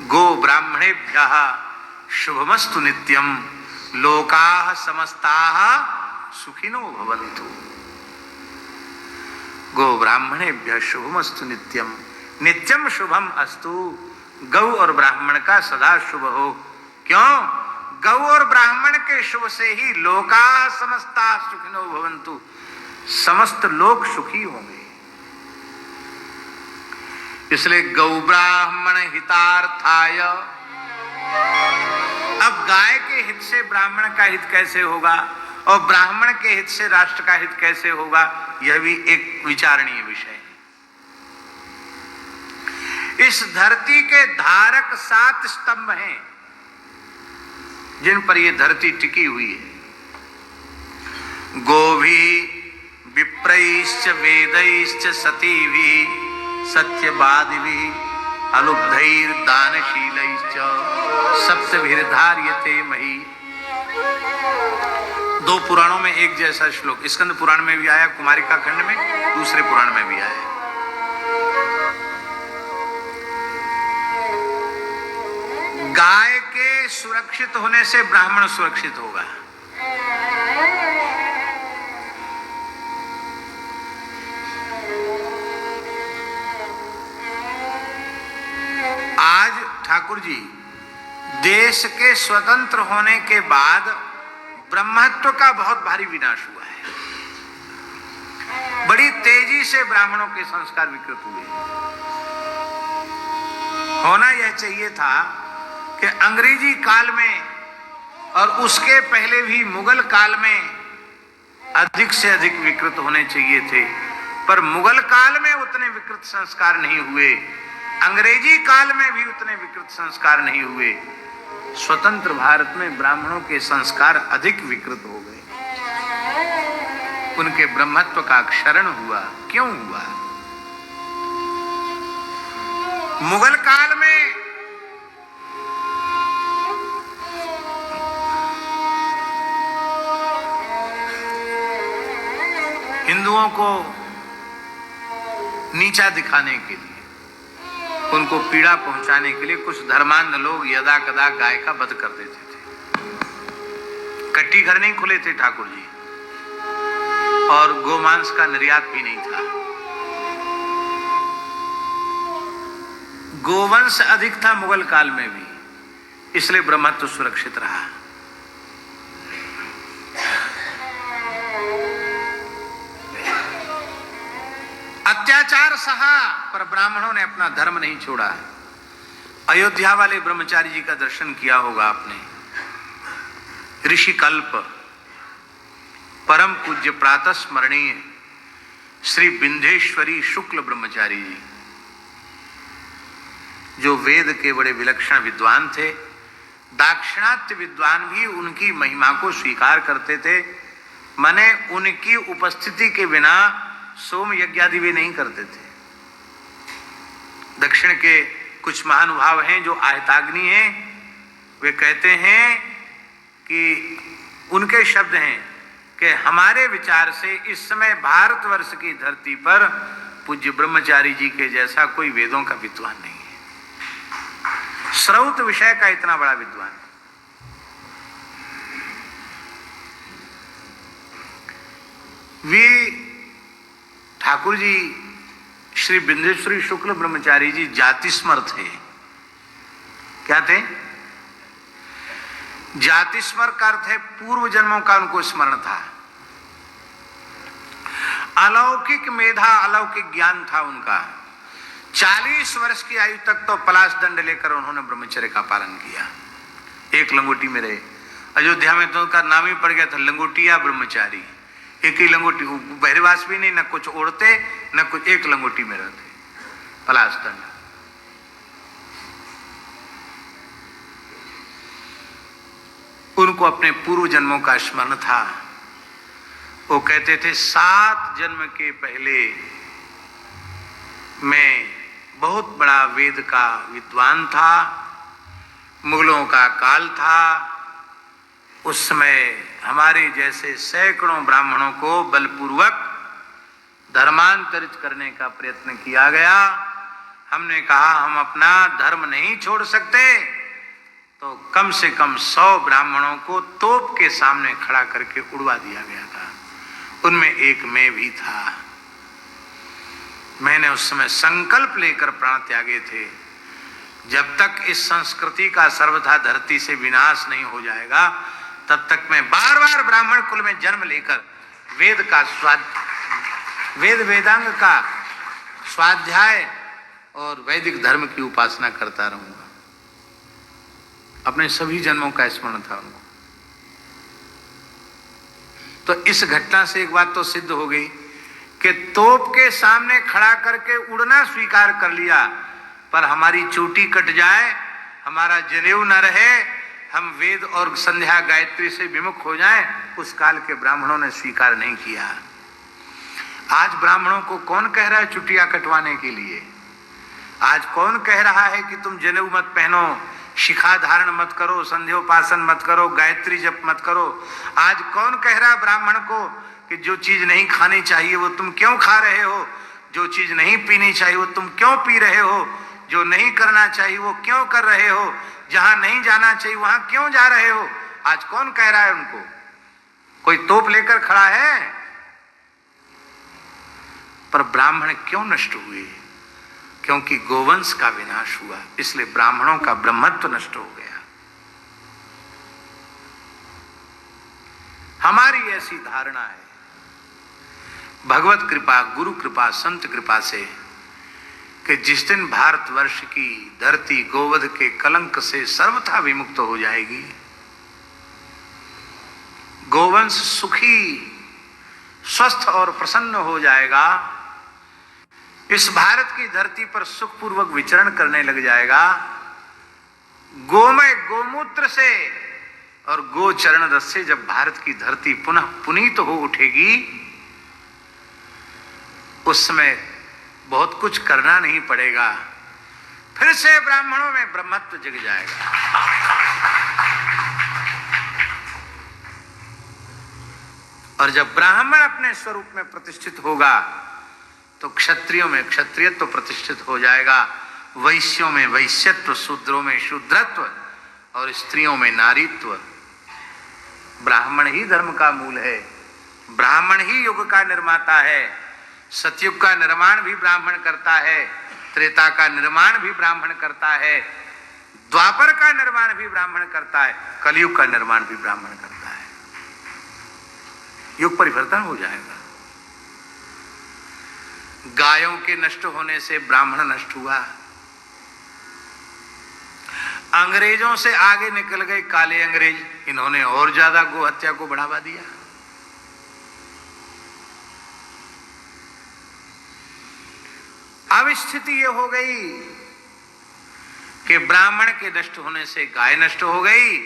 गो ब्राह्मणेभ्यः शुभमस्तु नित्यम, लोकाः समस्ताः सुखिनो भवन्तु। गो ब्राह्मणेभ्यः शुभमस्तु नित्यम, नित्यम शुभम अस्तु। गौ और ब्राह्मण का सदा शुभ हो। क्यों? गौ और ब्राह्मण के शुभ से ही लोकाः समस्ताः सुखिनो भवन्तु, समस्त लोग सुखी होंगे। इसलिए गौ ब्राह्मण हितार्थाय। अब गाय के हित से ब्राह्मण का हित कैसे होगा और ब्राह्मण के हित से राष्ट्र का हित कैसे होगा, यह भी एक विचारणीय विषय है। इस धरती के धारक 7 स्तंभ हैं जिन पर यह धरती टिकी हुई है। गोभी विप्रैश्च वेदैश्च सतीभिः सत्यवादिभिः अलुब्धैर् दानशीलैश्च सप्तभिर्धार्यते मही। 2 पुराणों में एक जैसा श्लोक, स्कंद पुराण में भी आया, कुमारिका खंड में, दूसरे पुराण में भी आया। गाय के सुरक्षित होने से ब्राह्मण सुरक्षित होगा। आज ठाकुर जी, देश के स्वतंत्र होने के बाद ब्रह्मत्व का बहुत भारी विनाश हुआ है। बड़ी तेजी से ब्राह्मणों के संस्कार विकृत हुए। होना यह चाहिए था कि अंग्रेजी काल में और उसके पहले भी मुगल काल में अधिक से अधिक विकृत होने चाहिए थे, पर मुगल काल में उतने विकृत संस्कार नहीं हुए, अंग्रेजी काल में भी उतने विकृत संस्कार नहीं हुए। स्वतंत्र भारत में ब्राह्मणों के संस्कार अधिक विकृत हो गए, उनके ब्रह्मत्व का क्षरण हुआ। क्यों हुआ? मुगल काल में हिंदुओं को नीचा दिखाने के लिए, उनको पीड़ा पहुंचाने के लिए कुछ धर्मांध लोग यदा कदा गाय का वध कर देते थे। कट्टी घर नहीं खुले थे ठाकुर जी, और गोमांस का निर्यात भी नहीं था। गोवंश अधिक था मुगल काल में भी, इसलिए ब्रह्मत्व सुरक्षित रहा। अत्याचार सहा, पर ब्राह्मणों ने अपना धर्म नहीं छोड़ा। अयोध्या वाले ब्रह्मचारी जी का दर्शन किया होगा आपने। ऋषि कल्प परम पूज्य प्रातः स्मरणीय श्री विंध्येश्वरी शुक्ल ब्रह्मचारी जी, जो वेद के बड़े विलक्षण विद्वान थे, दाक्षिणात्य विद्वान भी उनकी महिमा को स्वीकार करते थे। माने उनकी उपस्थिति के बिना सोम यज्ञ आदि भी नहीं करते थे। दक्षिण के कुछ महानुभाव हैं जो आहताग्नि हैं, वे कहते हैं कि उनके शब्द हैं कि हमारे विचार से इस समय भारतवर्ष की धरती पर पूज्य ब्रह्मचारी जी के जैसा कोई वेदों का विद्वान नहीं है, श्रौत विषय का इतना बड़ा विद्वान। वे ठाकुर जी श्री विंध्येश्वरी शुक्ल ब्रह्मचारी जी जातिस्मर थे। क्या थे? जातिस्मर का अर्थ है पूर्व जन्मों का उनको स्मरण था। अलौकिक मेधा, अलौकिक ज्ञान था उनका। 40 वर्ष की आयु तक तो पलाश दंड लेकर उन्होंने ब्रह्मचर्य का पालन किया, एक लंगोटी में रहे। अयोध्या में तो उनका नाम ही पड़ गया था लंगोटिया ब्रह्मचारी। एक ही लंगोटी, बहरवास भी नहीं, न कुछ ओढ़ते न कुछ, एक लंगोटी में रहते, पलास्तन। उनको अपने पूर्व जन्मों का स्मरण था। वो कहते थे 7 जन्म के पहले मैं बहुत बड़ा वेद का विद्वान था, मुगलों का काल था, उस समय हमारे जैसे सैकड़ों ब्राह्मणों को बलपूर्वक धर्मांतरित करने का प्रयत्न किया गया। हमने कहा हम अपना धर्म नहीं छोड़ सकते, तो कम से कम 100 ब्राह्मणों को तोप के सामने खड़ा करके उड़वा दिया गया था। उनमें एक मैं भी था। मैंने उस समय संकल्प लेकर प्राण त्यागे थे, जब तक इस संस्कृति का सर्वथा धरती से विनाश नहीं हो जाएगा, तब तक मैं बार बार ब्राह्मण कुल में जन्म लेकर वेदांग का स्वाध्याय और वैदिक धर्म की उपासना करता रहूंगा। अपने सभी जन्मों का स्मरण था उनको। तो इस घटना से एक बात तो सिद्ध हो गई कि तोप के सामने खड़ा करके उड़ना स्वीकार कर लिया, पर हमारी चोटी कट जाए, हमारा जनेऊ न रहे, हम वेद और संध्या गायत्री से विमुख हो जाएं, उस काल के ब्राह्मणों ने स्वीकार नहीं किया। आज ब्राह्मणों को कौन कह रहा है चुटिया कटवाने के लिए? आज कौन कह रहा है कि तुम जनेऊ मत पहनो, शिखा धारण मत करो, संध्योपासन मत करो, गायत्री जप मत करो? आज कौन कह रहा है ब्राह्मण को कि जो चीज नहीं खानी चाहिए वो तुम क्यों खा रहे हो, जो चीज नहीं पीनी चाहिए वो तुम क्यों पी रहे हो, जो नहीं करना चाहिए वो क्यों कर रहे हो, जहां नहीं जाना चाहिए वहां क्यों जा रहे हो? आज कौन कह रहा है उनको? कोई तोप लेकर खड़ा है? पर ब्राह्मण क्यों नष्ट हुए? क्योंकि गोवंश का विनाश हुआ, इसलिए ब्राह्मणों का ब्रह्मत्व नष्ट हो गया। हमारी ऐसी धारणा है, भगवत कृपा, गुरु कृपा, संत कृपा से, कि जिस दिन भारतवर्ष की धरती गोवध के कलंक से सर्वथा विमुक्त हो जाएगी, गोवंश सुखी, स्वस्थ और प्रसन्न हो जाएगा, इस भारत की धरती पर सुखपूर्वक विचरण करने लग जाएगा, गोमय गोमूत्र से और गोचरण रस से जब भारत की धरती पुनः पुनीत हो उठेगी, उस समय बहुत कुछ करना नहीं पड़ेगा, फिर से ब्राह्मणों में ब्रह्मत्व जग जाएगा। और जब ब्राह्मण अपने स्वरूप में प्रतिष्ठित होगा, तो क्षत्रियों में क्षत्रियत्व प्रतिष्ठित हो जाएगा, वैश्यों में वैश्यत्व, शूद्रों में शूद्रत्व और स्त्रियों में नारीत्व। ब्राह्मण ही धर्म का मूल है, ब्राह्मण ही युग का निर्माता है। सतयुग का निर्माण भी ब्राह्मण करता है, त्रेता का निर्माण भी ब्राह्मण करता है, द्वापर का निर्माण भी ब्राह्मण करता है, कलयुग का निर्माण भी ब्राह्मण करता है। युग परिवर्तन हो जाएगा। गायों के नष्ट होने से ब्राह्मण नष्ट हुआ, अंग्रेजों से आगे निकल गए काले अंग्रेज, इन्होंने और ज्यादा गो हत्या को बढ़ावा दिया। अब स्थिति यह हो गई कि ब्राह्मण के नष्ट होने से गाय नष्ट हो गई,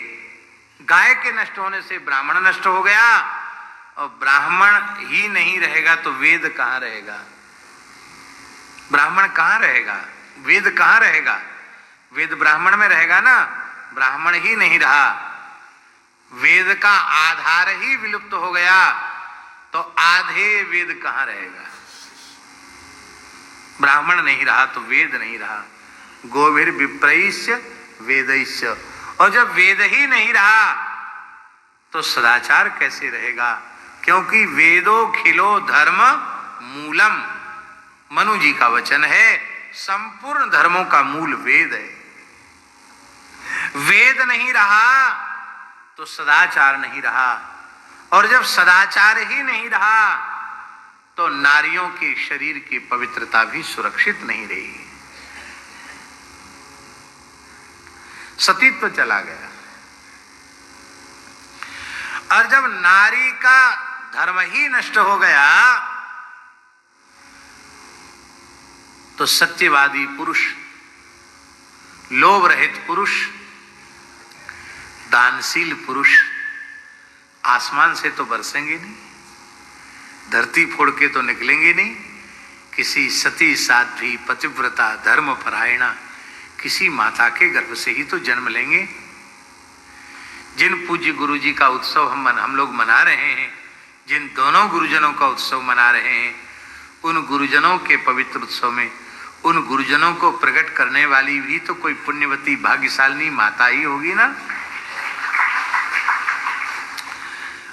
गाय के नष्ट होने से ब्राह्मण नष्ट हो गया, और ब्राह्मण ही नहीं रहेगा तो वेद कहां रहेगा? ब्राह्मण कहां रहेगा? वेद कहां रहेगा? वेद ब्राह्मण में रहेगा ना। ब्राह्मण ही नहीं रहा, वेद का आधार ही विलुप्त हो गया, तो आधे वेद कहां रहेगा? ब्राह्मण नहीं रहा तो वेद नहीं रहा। गोभिर विप्रैष्य वेदैष्य, और जब वेद ही नहीं रहा तो सदाचार कैसे रहेगा? क्योंकि वेदो खिलो धर्म मूलम, मनु जी का वचन है, संपूर्ण धर्मों का मूल वेद है। वेद नहीं रहा तो सदाचार नहीं रहा, और जब सदाचार ही नहीं रहा तो नारियों के शरीर की पवित्रता भी सुरक्षित नहीं रही, सतीत्व चला गया। और जब नारी का धर्म ही नष्ट हो गया तो सत्यवादी पुरुष, लोभ रहित पुरुष, दानशील पुरुष आसमान से तो बरसेंगे नहीं, धरती फोड़ के तो निकलेंगे नहीं। किसी सती साध्वी पतिव्रता धर्मपरायणा किसी माता के गर्भ से ही तो जन्म लेंगे। जिन पूज्य गुरु जी का उत्सव हम लोग मना रहे हैं, जिन दोनों गुरुजनों का उत्सव मना रहे हैं, उन गुरुजनों के पवित्र उत्सव में उन गुरुजनों को प्रकट करने वाली भी तो कोई पुण्यवती भाग्यशालिनी माता ही होगी ना।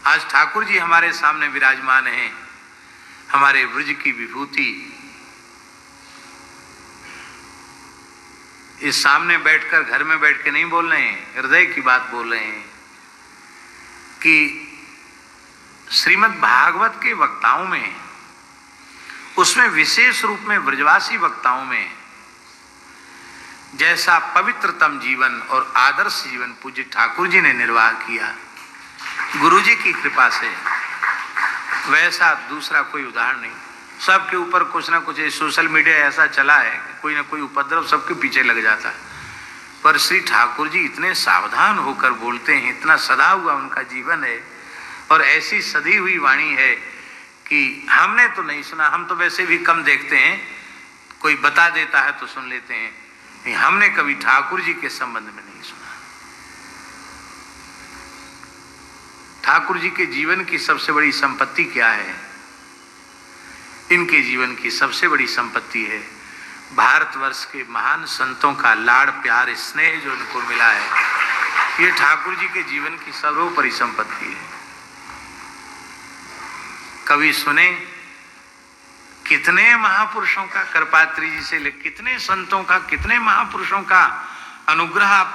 आज ठाकुर जी हमारे सामने विराजमान हैं, हमारे ब्रज की विभूति। इस सामने बैठकर, घर में बैठ के नहीं बोल रहे हैं, हृदय की बात बोल रहे हैं कि श्रीमद् भागवत के वक्ताओं में, उसमें विशेष रूप में ब्रजवासी वक्ताओं में जैसा पवित्रतम जीवन और आदर्श जीवन पूज्य ठाकुर जी ने निर्वाह किया गुरु जी की कृपा से, वैसा दूसरा कोई उदाहरण नहीं। सबके ऊपर कुछ ना कुछ सोशल मीडिया ऐसा चला है कि कोई ना कोई उपद्रव सबके पीछे लग जाता है, पर श्री ठाकुर जी इतने सावधान होकर बोलते हैं, इतना सदा हुआ उनका जीवन है और ऐसी सदी हुई वाणी है कि हमने तो नहीं सुना। हम तो वैसे भी कम देखते हैं, कोई बता देता है तो सुन लेते हैं, नहीं हमने कभी ठाकुर जी के संबंध में नहीं सुना। ठाकुर जी के जीवन की सबसे बड़ी संपत्ति क्या है? इनके जीवन की सबसे बड़ी संपत्ति है भारतवर्ष के महान संतों का लाड़ प्यार स्नेह जो इनको मिला है, ये ठाकुर जी के जीवन की सर्वोपरि संपत्ति है। कभी सुने कितने महापुरुषों का, कृपात्री जी से ले कितने संतों का, कितने महापुरुषों का अनुग्रह आपको